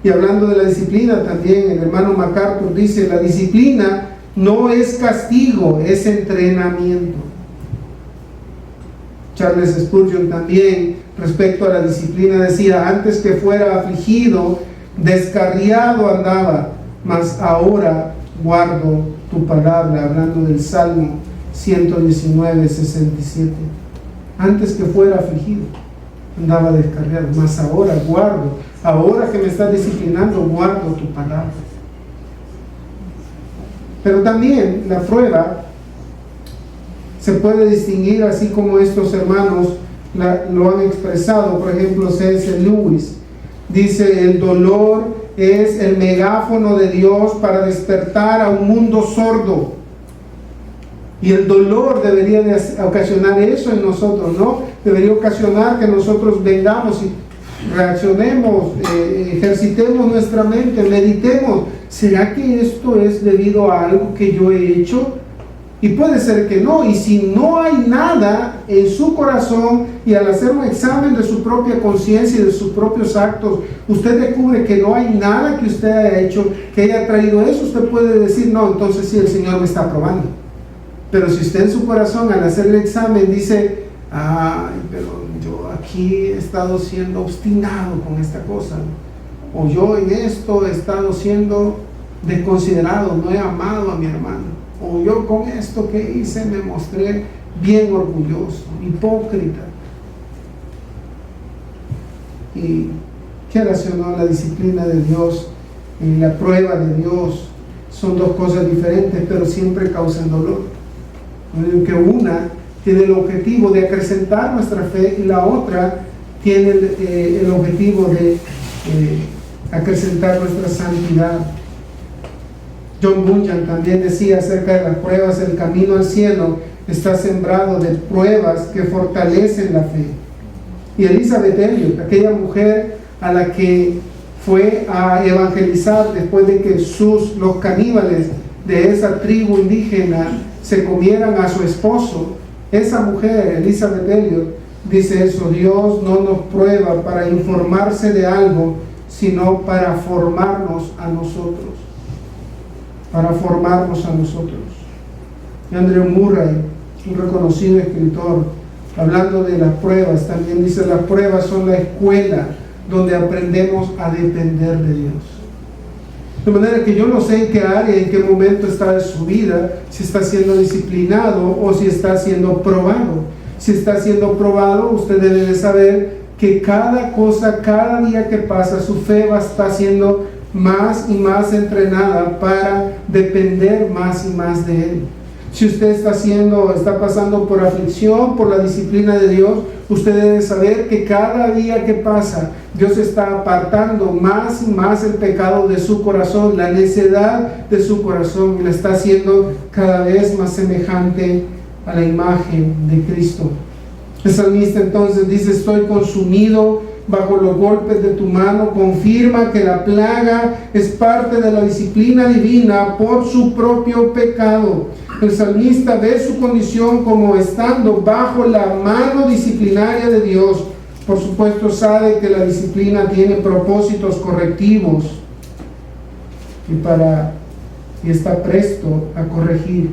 Y hablando de la disciplina también, el hermano MacArthur dice, la disciplina no es castigo, es entrenamiento. Charles Spurgeon también, respecto a la disciplina, decía, antes que fuera afligido, descarriado andaba, mas ahora guardo tu palabra, hablando del Salmo 119, 67. Antes que fuera afligido, andaba descarriado, mas ahora guardo, ahora que me estás disciplinando, guardo tu palabra. Pero también la prueba se puede distinguir, así como estos hermanos lo han expresado. Por ejemplo, C.S. Lewis dice, el dolor es el megáfono de Dios para despertar a un mundo sordo. Y el dolor debería de ocasionar eso en nosotros, ¿no? Debería ocasionar que nosotros vengamos y reaccionemos, ejercitemos nuestra mente, meditemos. ¿Será que esto es debido a algo que yo he hecho? Y puede ser que no. Y si no hay nada en su corazón, y al hacer un examen de su propia conciencia y de sus propios actos, usted descubre que no hay nada que usted haya hecho que haya traído eso, usted puede decir, no, entonces sí, el Señor me está probando. Pero si usted en su corazón, al hacer el examen, dice, ay, pero yo aquí he estado siendo obstinado con esta cosa, o yo en esto he estado siendo desconsiderado, no he amado a mi hermano, o yo con esto que hice me mostré bien orgulloso, hipócrita. Y ¿qué relacionó la disciplina de Dios y la prueba de Dios? Son dos cosas diferentes, pero siempre causan dolor. Que una tiene el objetivo de acrecentar nuestra fe y la otra tiene el objetivo de acrecentar nuestra santidad. John Bunyan también decía acerca de las pruebas, el camino al cielo está sembrado de pruebas que fortalecen la fe. Y Elizabeth Elliot, aquella mujer a la que fue a evangelizar después de que los caníbales de esa tribu indígena se comieran a su esposo, esa mujer, Elizabeth Elliot, dice eso: Dios no nos prueba para informarse de algo, sino para formarnos a nosotros. Para formarnos a nosotros. Y Andrew Murray, un reconocido escritor, hablando de las pruebas, también dice: las pruebas son la escuela donde aprendemos a depender de Dios. De manera que yo no sé en qué área, en qué momento está de su vida, si está siendo disciplinado o si está siendo probado. Si está siendo probado, usted debe de saber que cada cosa, cada día que pasa, su fe va a estar siendo más y más entrenada para depender más y más de Él. Si usted está pasando por aflicción, por la disciplina de Dios, usted debe saber que cada día que pasa, Dios está apartando más y más el pecado de su corazón, la necedad de su corazón, y la está haciendo cada vez más semejante a la imagen de Cristo. El salmista entonces dice: estoy consumido bajo los golpes de tu mano. Confirma que la plaga es parte de la disciplina divina por su propio pecado. El salmista ve su condición como estando bajo la mano disciplinaria de Dios. Por supuesto, sabe que la disciplina tiene propósitos correctivos y está presto a corregir.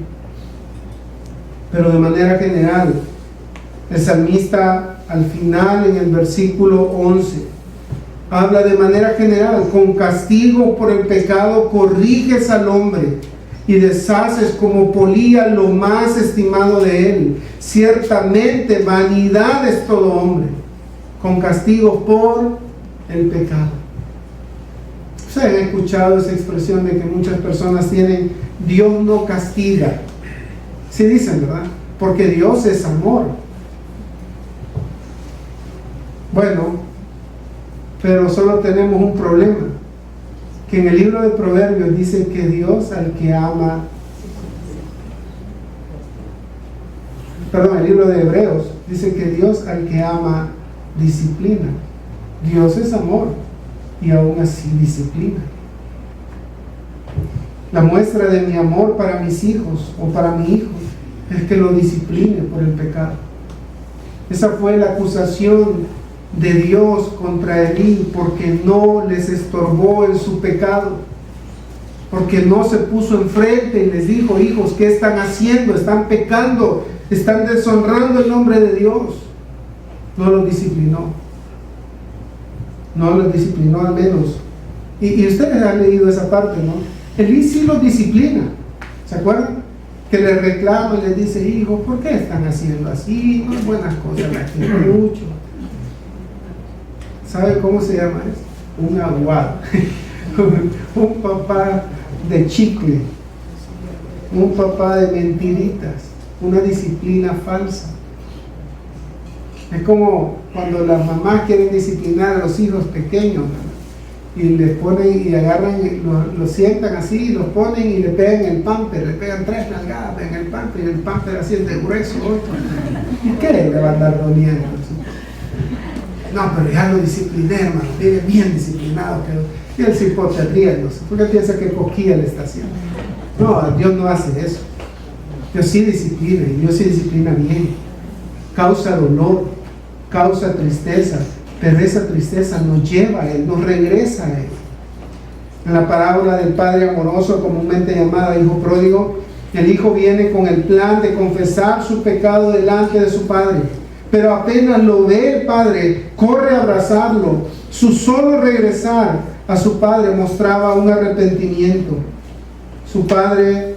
Pero de manera general, el salmista al final, en el versículo 11, habla de manera general: con castigo por el pecado corriges al hombre y deshaces como polía lo más estimado de él. Ciertamente vanidad es todo hombre, con castigo por el pecado. Ustedes han escuchado esa expresión de que muchas personas tienen Dios no castiga. Sí dicen, ¿verdad? Porque Dios es amor. Bueno, pero solo tenemos un problema, que en el libro de Proverbios dice que Dios al que ama, perdón, el libro de Hebreos dice que Dios al que ama disciplina. Dios es amor y aún así disciplina. La muestra de mi amor para mis hijos o para mi hijo es que lo discipline por el pecado. Esa fue la acusación de Dios contra Elí, porque no les estorbó en su pecado, porque no se puso enfrente y les dijo: hijos, ¿qué están haciendo? Están pecando, están deshonrando el nombre de Dios. No los disciplinó, no los disciplinó al menos. Y ustedes han leído esa parte, ¿no? Elí sí los disciplina, ¿se acuerdan? Que les reclama y les dice: hijos, ¿por qué están haciendo así? No es buenas cosas las que mucho. ¿Sabe cómo se llama eso? Un aguado. Un papá de chicle, un papá de mentiritas, una disciplina falsa. Es como cuando las mamás quieren disciplinar a los hijos pequeños, ¿no? Y les ponen y agarran, los sientan así, y los ponen y le pegan el pamper, le pegan 3 nalgadas en el pamper, y el pamper así es de grueso. ¿Y qué le va a andar doliendo? No, pero ya lo discipliné, hermano, viene bien disciplinado, pero y el cipote riéndose, porque piensa que cosquilla le está haciendo. No, Dios no hace eso. Dios sí disciplina, y Dios sí disciplina bien. Causa dolor, causa tristeza, pero esa tristeza nos lleva a Él, nos regresa a Él. En la parábola del padre amoroso, comúnmente llamada hijo pródigo, el hijo viene con el plan de confesar su pecado delante de su padre. Pero apenas lo ve el padre, corre a abrazarlo. Su solo regresar a su padre mostraba un arrepentimiento. Su padre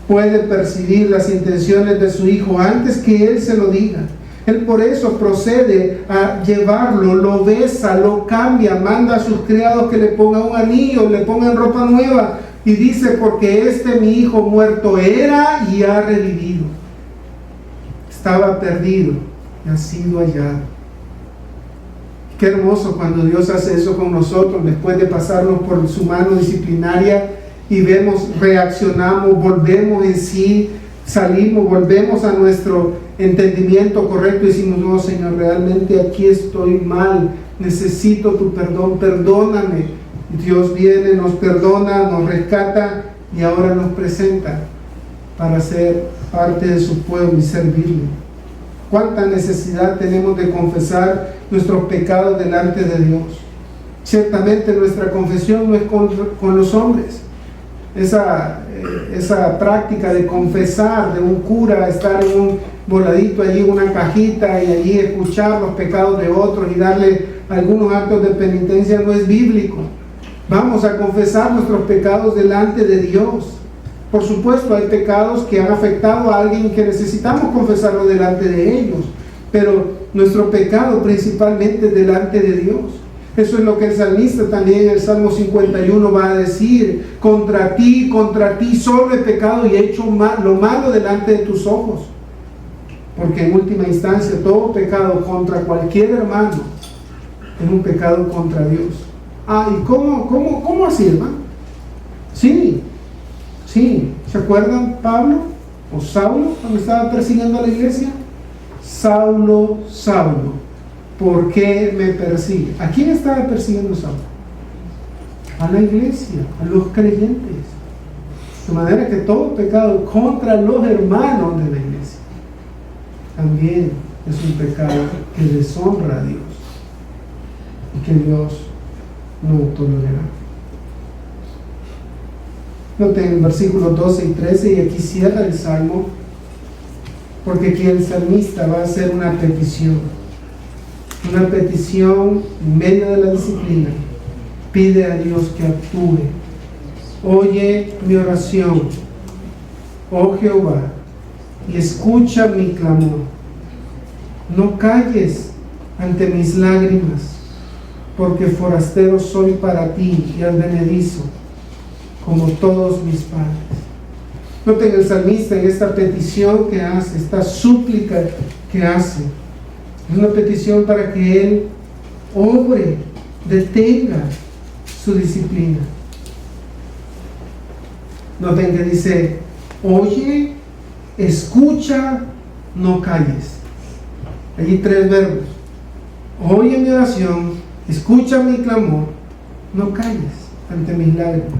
puede percibir las intenciones de su hijo antes que él se lo diga. Él por eso procede a llevarlo, lo besa, lo cambia, manda a sus criados que le pongan un anillo, le pongan ropa nueva, y dice: porque mi hijo muerto era y ha revivido. Estaba perdido y ha sido hallado. Qué hermoso cuando Dios hace eso con nosotros, después de pasarnos por su mano disciplinaria y vemos, reaccionamos, volvemos en sí, salimos, volvemos a nuestro entendimiento correcto y decimos: no, Señor, realmente aquí estoy mal, necesito tu perdón, perdóname. Y Dios viene, nos perdona, nos rescata y ahora nos presenta para ser parte de su pueblo y servirle. Cuánta necesidad tenemos de confesar nuestros pecados delante de Dios. Ciertamente nuestra confesión no es con los hombres. Esa práctica de confesar, de un cura estar en un voladito allí en una cajita y allí escuchar los pecados de otros y darle algunos actos de penitencia, no es bíblico. Vamos a confesar nuestros pecados delante de Dios. Por supuesto, hay pecados que han afectado a alguien que necesitamos confesarlo delante de ellos, pero nuestro pecado principalmente delante de Dios. Eso es lo que el salmista también en el Salmo 51 va a decir: contra ti solo he pecado y he hecho lo malo delante de tus ojos. Porque en última instancia todo pecado contra cualquier hermano es un pecado contra Dios. ¿Y cómo así, hermano? Sí, ¿se acuerdan Pablo o Saulo cuando estaba persiguiendo a la iglesia? Saulo, ¿por qué me persigue? ¿A quién estaba persiguiendo Saulo? A la iglesia, a los creyentes. De manera que todo pecado contra los hermanos de la iglesia también es un pecado que deshonra a Dios y que Dios no tolerará. Noten el versículo 12 y 13, y aquí cierra el Salmo, porque aquí el salmista va a hacer una petición en medio de la disciplina. Pide a Dios que actúe. Oye mi oración, oh Jehová, y escucha mi clamor. No calles ante mis lágrimas. porque forastero soy para ti y advenedizo, como todos mis padres. Noten el salmista en esta petición que hace, esta súplica que hace. Es una petición para que Él obre, detenga su disciplina. Noten que dice, oye, escucha, no calles. Allí 3 verbos. Oye mi oración, escucha mi clamor, no calles ante mis lágrimas.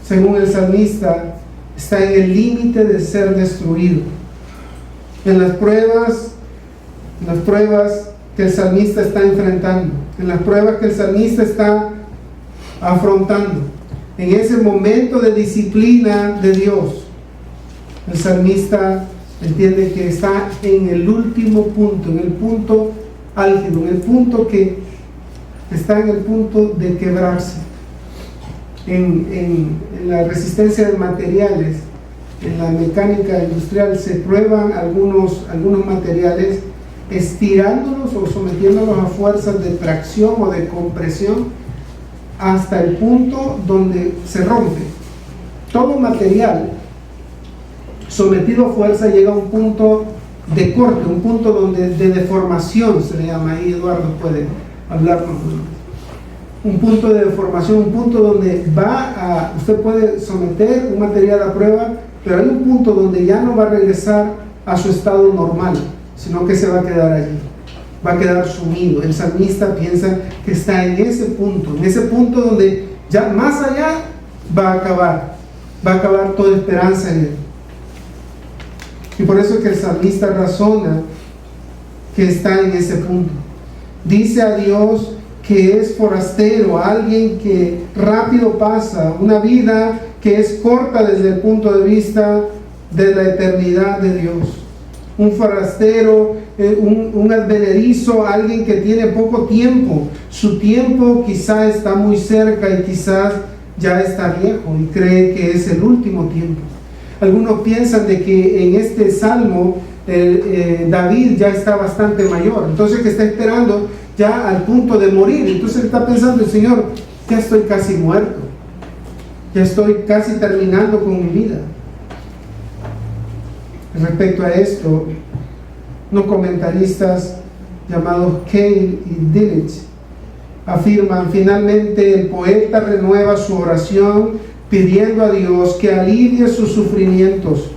Según el salmista, está en el límite de ser destruido. En las pruebas que el salmista está enfrentando, en las pruebas que el salmista está afrontando, en ese momento de disciplina de Dios, el salmista entiende que está en el último punto, en el punto álgido, en el punto que está en el punto de quebrarse. En la resistencia de materiales, en la mecánica industrial, se prueban algunos materiales estirándolos o sometiéndolos a fuerzas de tracción o de compresión hasta el punto donde se rompe. Todo material sometido a fuerza llega a un punto de corte, un punto de deformación, se le llama. Ahí Eduardo puede hablarnos. Un punto de deformación, un punto donde usted puede someter un material a prueba, pero hay un punto donde ya no va a regresar a su estado normal, sino que se va a quedar allí, va a quedar sumido. El salmista piensa que está en ese punto donde ya más allá va a acabar toda esperanza en él. Y por eso es que el salmista razona que está en ese punto. Dice a Dios que es forastero, alguien que rápido pasa, una vida que es corta desde el punto de vista de la eternidad de Dios. Un forastero, un advenedizo, alguien que tiene poco tiempo. Su tiempo quizá está muy cerca y quizás ya está viejo y cree que es el último tiempo. Algunos piensan de que en este salmo David ya está bastante mayor, entonces que está esperando ya al punto de morir. Entonces está pensando el Señor, ya estoy casi muerto, ya estoy casi terminando con mi vida. Respecto a esto, unos comentaristas llamados Cale y Delitzsch afirman: finalmente el poeta renueva su oración pidiendo a Dios que alivie sus sufrimientos,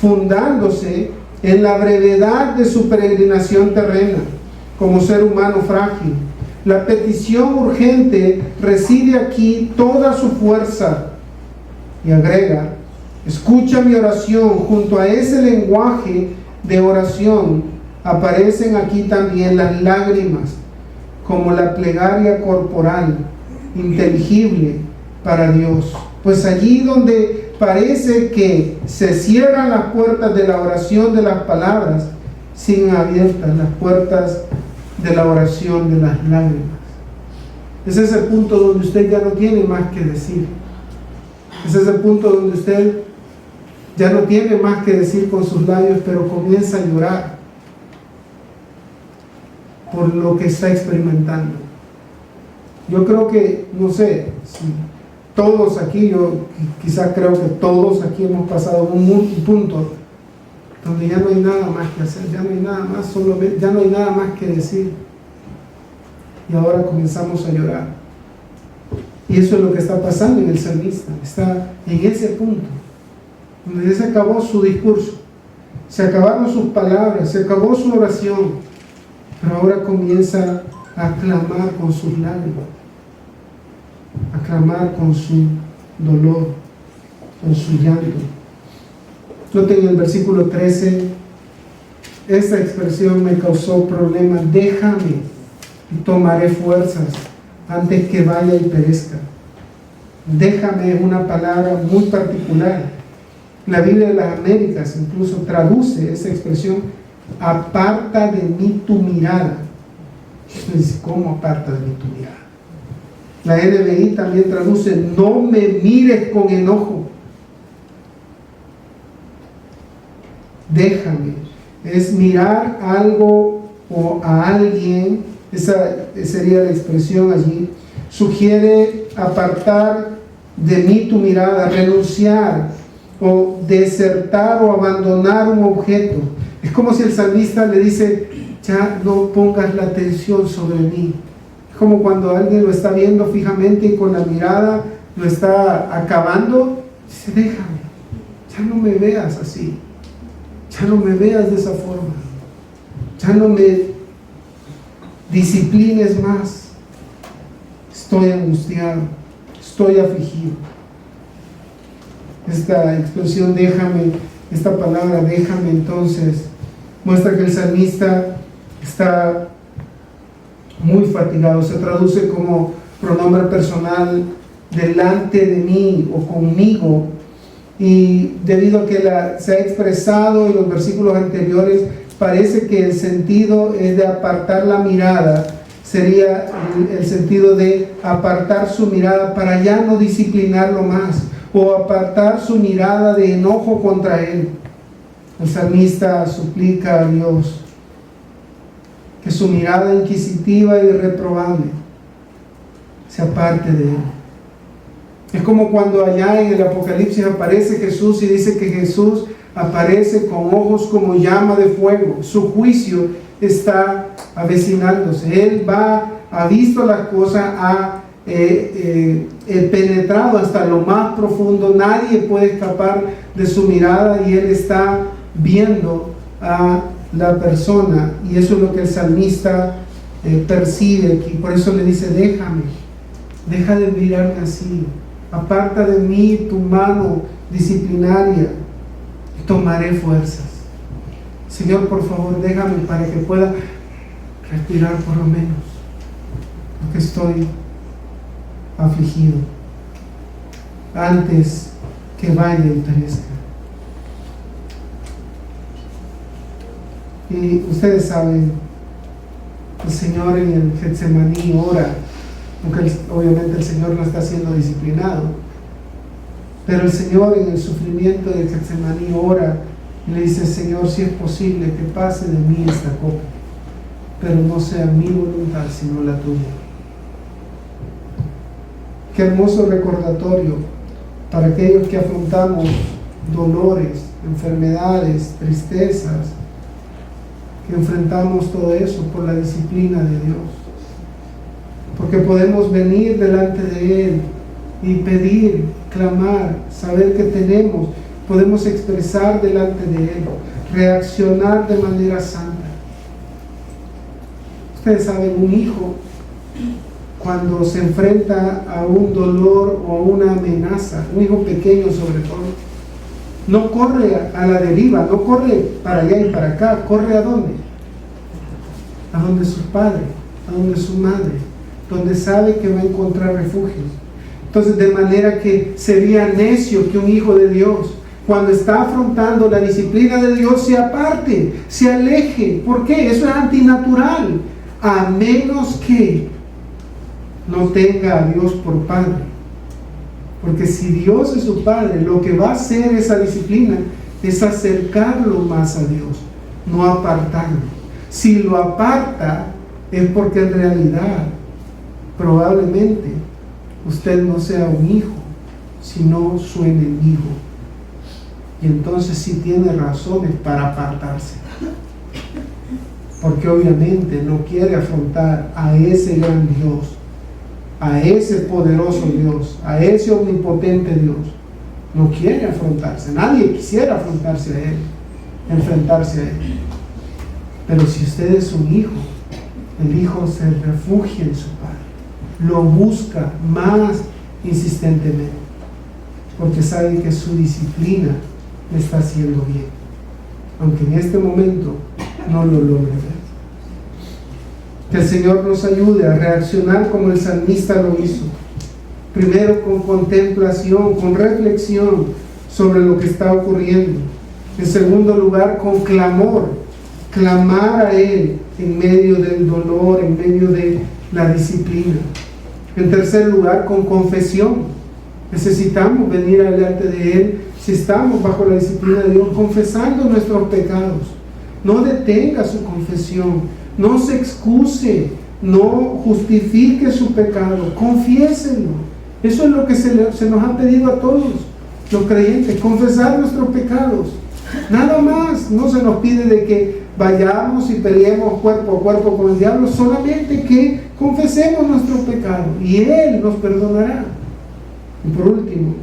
fundándose en la brevedad de su peregrinación terrena como ser humano frágil. La petición urgente recibe aquí toda su fuerza. Y agrega: escucha mi oración. Junto a ese lenguaje de oración aparecen aquí también las lágrimas, como la plegaria corporal, inteligible para Dios. Pues allí donde parece que se cierran las puertas de la oración de las palabras, siguen abiertas las puertas de la oración de las lágrimas. Ese es el punto donde usted ya no tiene más que decir. Ese es el punto donde usted ya no tiene más que decir con sus labios, pero comienza a llorar por lo que está experimentando. Yo creo que, no sé, si todos aquí, yo quizás creo que todos aquí hemos pasado un punto donde ya no hay nada más que hacer, ya no hay nada más, ya no hay nada más que decir. Y ahora comenzamos a llorar. Y eso es lo que está pasando en el salmista. Está en ese punto donde ya se acabó su discurso, se acabaron sus palabras, se acabó su oración, pero ahora comienza a clamar con sus lágrimas, a clamar con su dolor, con su llanto. Noten en el versículo 13, esta expresión me causó problemas: déjame y tomaré fuerzas antes que vaya y perezca. Déjame es una palabra muy particular. La Biblia de las Américas incluso traduce esa expresión: aparta de mí tu mirada. ¿Cómo aparta de mí tu mirada? La NBI también traduce: no me mires con enojo. Déjame es mirar algo o a alguien esa sería la expresión allí. Sugiere apartar de mí tu mirada, renunciar o desertar o abandonar un objeto. Es como si el salmista le dice, ya no pongas la atención sobre mí. Es como cuando alguien lo está viendo fijamente y con la mirada lo está acabando, dice, déjame, ya no me veas así, ya no me veas de esa forma, ya no me disciplines más. Estoy angustiado, estoy afligido. Esta expresión déjame, esta palabra déjame, entonces muestra que el salmista está muy fatigado. Se traduce como pronombre personal, delante de mí o conmigo, y debido a que se ha expresado en los versículos anteriores, parece que el sentido es de apartar la mirada. Sería el sentido de apartar su mirada para ya no disciplinarlo más, o apartar su mirada de enojo contra él. El salmista suplica a Dios que su mirada inquisitiva y reprobable se aparte de él. Es como cuando allá en el Apocalipsis aparece Jesús y dice que Jesús aparece con ojos como llama de fuego. Su juicio está avecinándose. Él ha visto las cosas, ha penetrado hasta lo más profundo. Nadie puede escapar de su mirada y Él está viendo a la persona, y eso es lo que el salmista percibe aquí. Por eso le dice, déjame, deja de mirarme así, aparta de mí tu mano disciplinaria, tomaré fuerzas. Señor, por favor, déjame para que pueda respirar por lo menos, porque estoy afligido, antes que vaya y perezca. Y ustedes saben, el Señor en el Getsemaní ora, aunque obviamente el Señor no está siendo disciplinado, pero el Señor en el sufrimiento del Getsemaní ora y le dice, Señor, si es posible que pase de mí esta copa, pero no sea mi voluntad sino la tuya. Qué hermoso recordatorio para aquellos que afrontamos dolores, enfermedades, tristezas, que enfrentamos todo eso por la disciplina de Dios, porque podemos venir delante de Él y pedir, clamar, saber que podemos expresar delante de Él, reaccionar de manera santa. Ustedes saben, un hijo cuando se enfrenta a un dolor o a una amenaza, un hijo pequeño sobre todo, no corre a la deriva, no corre para allá y para acá, corre ¿a dónde? A donde su padre, a donde su madre, donde sabe que va a encontrar refugio. Entonces, de manera que sería necio que un hijo de Dios, cuando está afrontando la disciplina de Dios, se aparte, se aleje. ¿Por qué? Eso es antinatural, a menos que no tenga a Dios por Padre. Porque si Dios es su Padre, lo que va a hacer esa disciplina es acercarlo más a Dios, no apartarlo. Si lo aparta, es porque en realidad, probablemente, usted no sea un hijo, sino su enemigo. Y entonces sí tiene razones para apartarse. Porque obviamente no quiere afrontar a ese gran Dios, a ese poderoso Dios, a ese omnipotente Dios. No quiere afrontarse. Nadie quisiera afrontarse a Él, enfrentarse a Él. Pero si usted es un hijo, el hijo se refugia en su Padre, lo busca más insistentemente, porque sabe que su disciplina le está haciendo bien, aunque en este momento no lo logre ver. Que el Señor nos ayude a reaccionar como el salmista lo hizo. Primero con contemplación, con reflexión sobre lo que está ocurriendo. En segundo lugar, con clamor, clamar a Él en medio del dolor, en medio de la disciplina. En tercer lugar, con confesión. Necesitamos venir delante de Él si estamos bajo la disciplina de Dios, confesando nuestros pecados. No detenga su confesión, no se excuse No justifique su pecado, confiésenlo. Eso es lo que se nos ha pedido a todos los creyentes, confesar nuestros pecados. Nada más. No se nos pide de que vayamos y peleemos cuerpo a cuerpo con el diablo, solamente que confesemos nuestro pecado y Él nos perdonará. Y por último,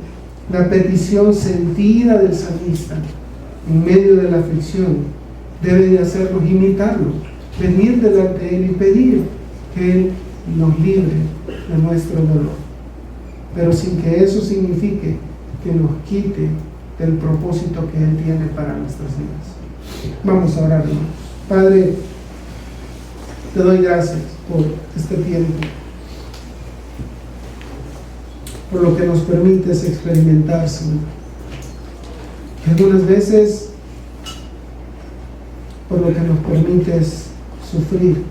la petición sentida del salmista en medio de la aflicción debe de hacernos imitarlo, venir delante de Él y pedir que Él nos libre de nuestro dolor, pero sin que eso signifique que nos quite del propósito que Él tiene para nuestras vidas. Vamos a orar, hermanos. Padre, te doy gracias por este tiempo, por lo que nos permites experimentar, Señor. Que algunas veces, por lo que nos permites sufrir,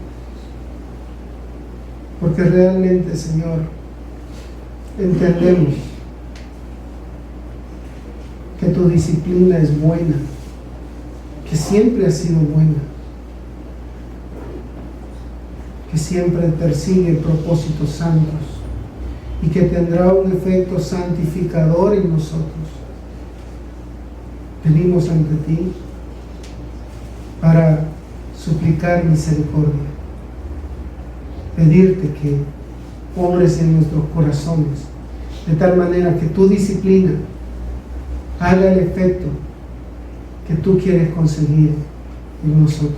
porque realmente, Señor, entendemos que tu disciplina es buena, que siempre ha sido buena, que siempre persigue propósitos santos y que tendrá un efecto santificador en nosotros. Venimos ante ti para suplicar misericordia, pedirte que obres en nuestros corazones de tal manera que tu disciplina haga el efecto que tú quieres conseguir en nosotros.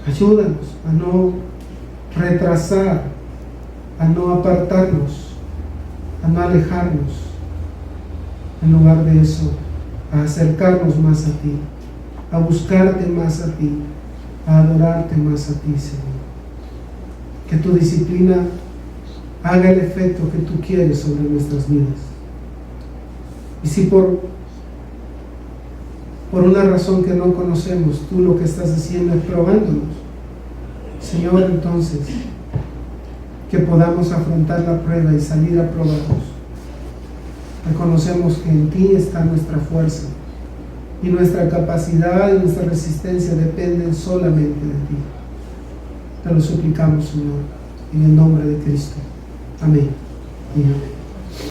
Ayúdanos a no retrasar, a no apartarnos, a no alejarnos. En lugar de eso, a acercarnos más a ti, a buscarte más a ti, a adorarte más a ti, Señor. Que tu disciplina haga el efecto que tú quieres sobre nuestras vidas. Y si por una razón que no conocemos, tú lo que estás haciendo es probándonos, Señor, entonces, que podamos afrontar la prueba y salir aprobados. Reconocemos que en ti está nuestra fuerza y nuestra capacidad y nuestra resistencia dependen solamente de ti. Te lo suplicamos, Señor, en el nombre de Cristo. Amén y amén.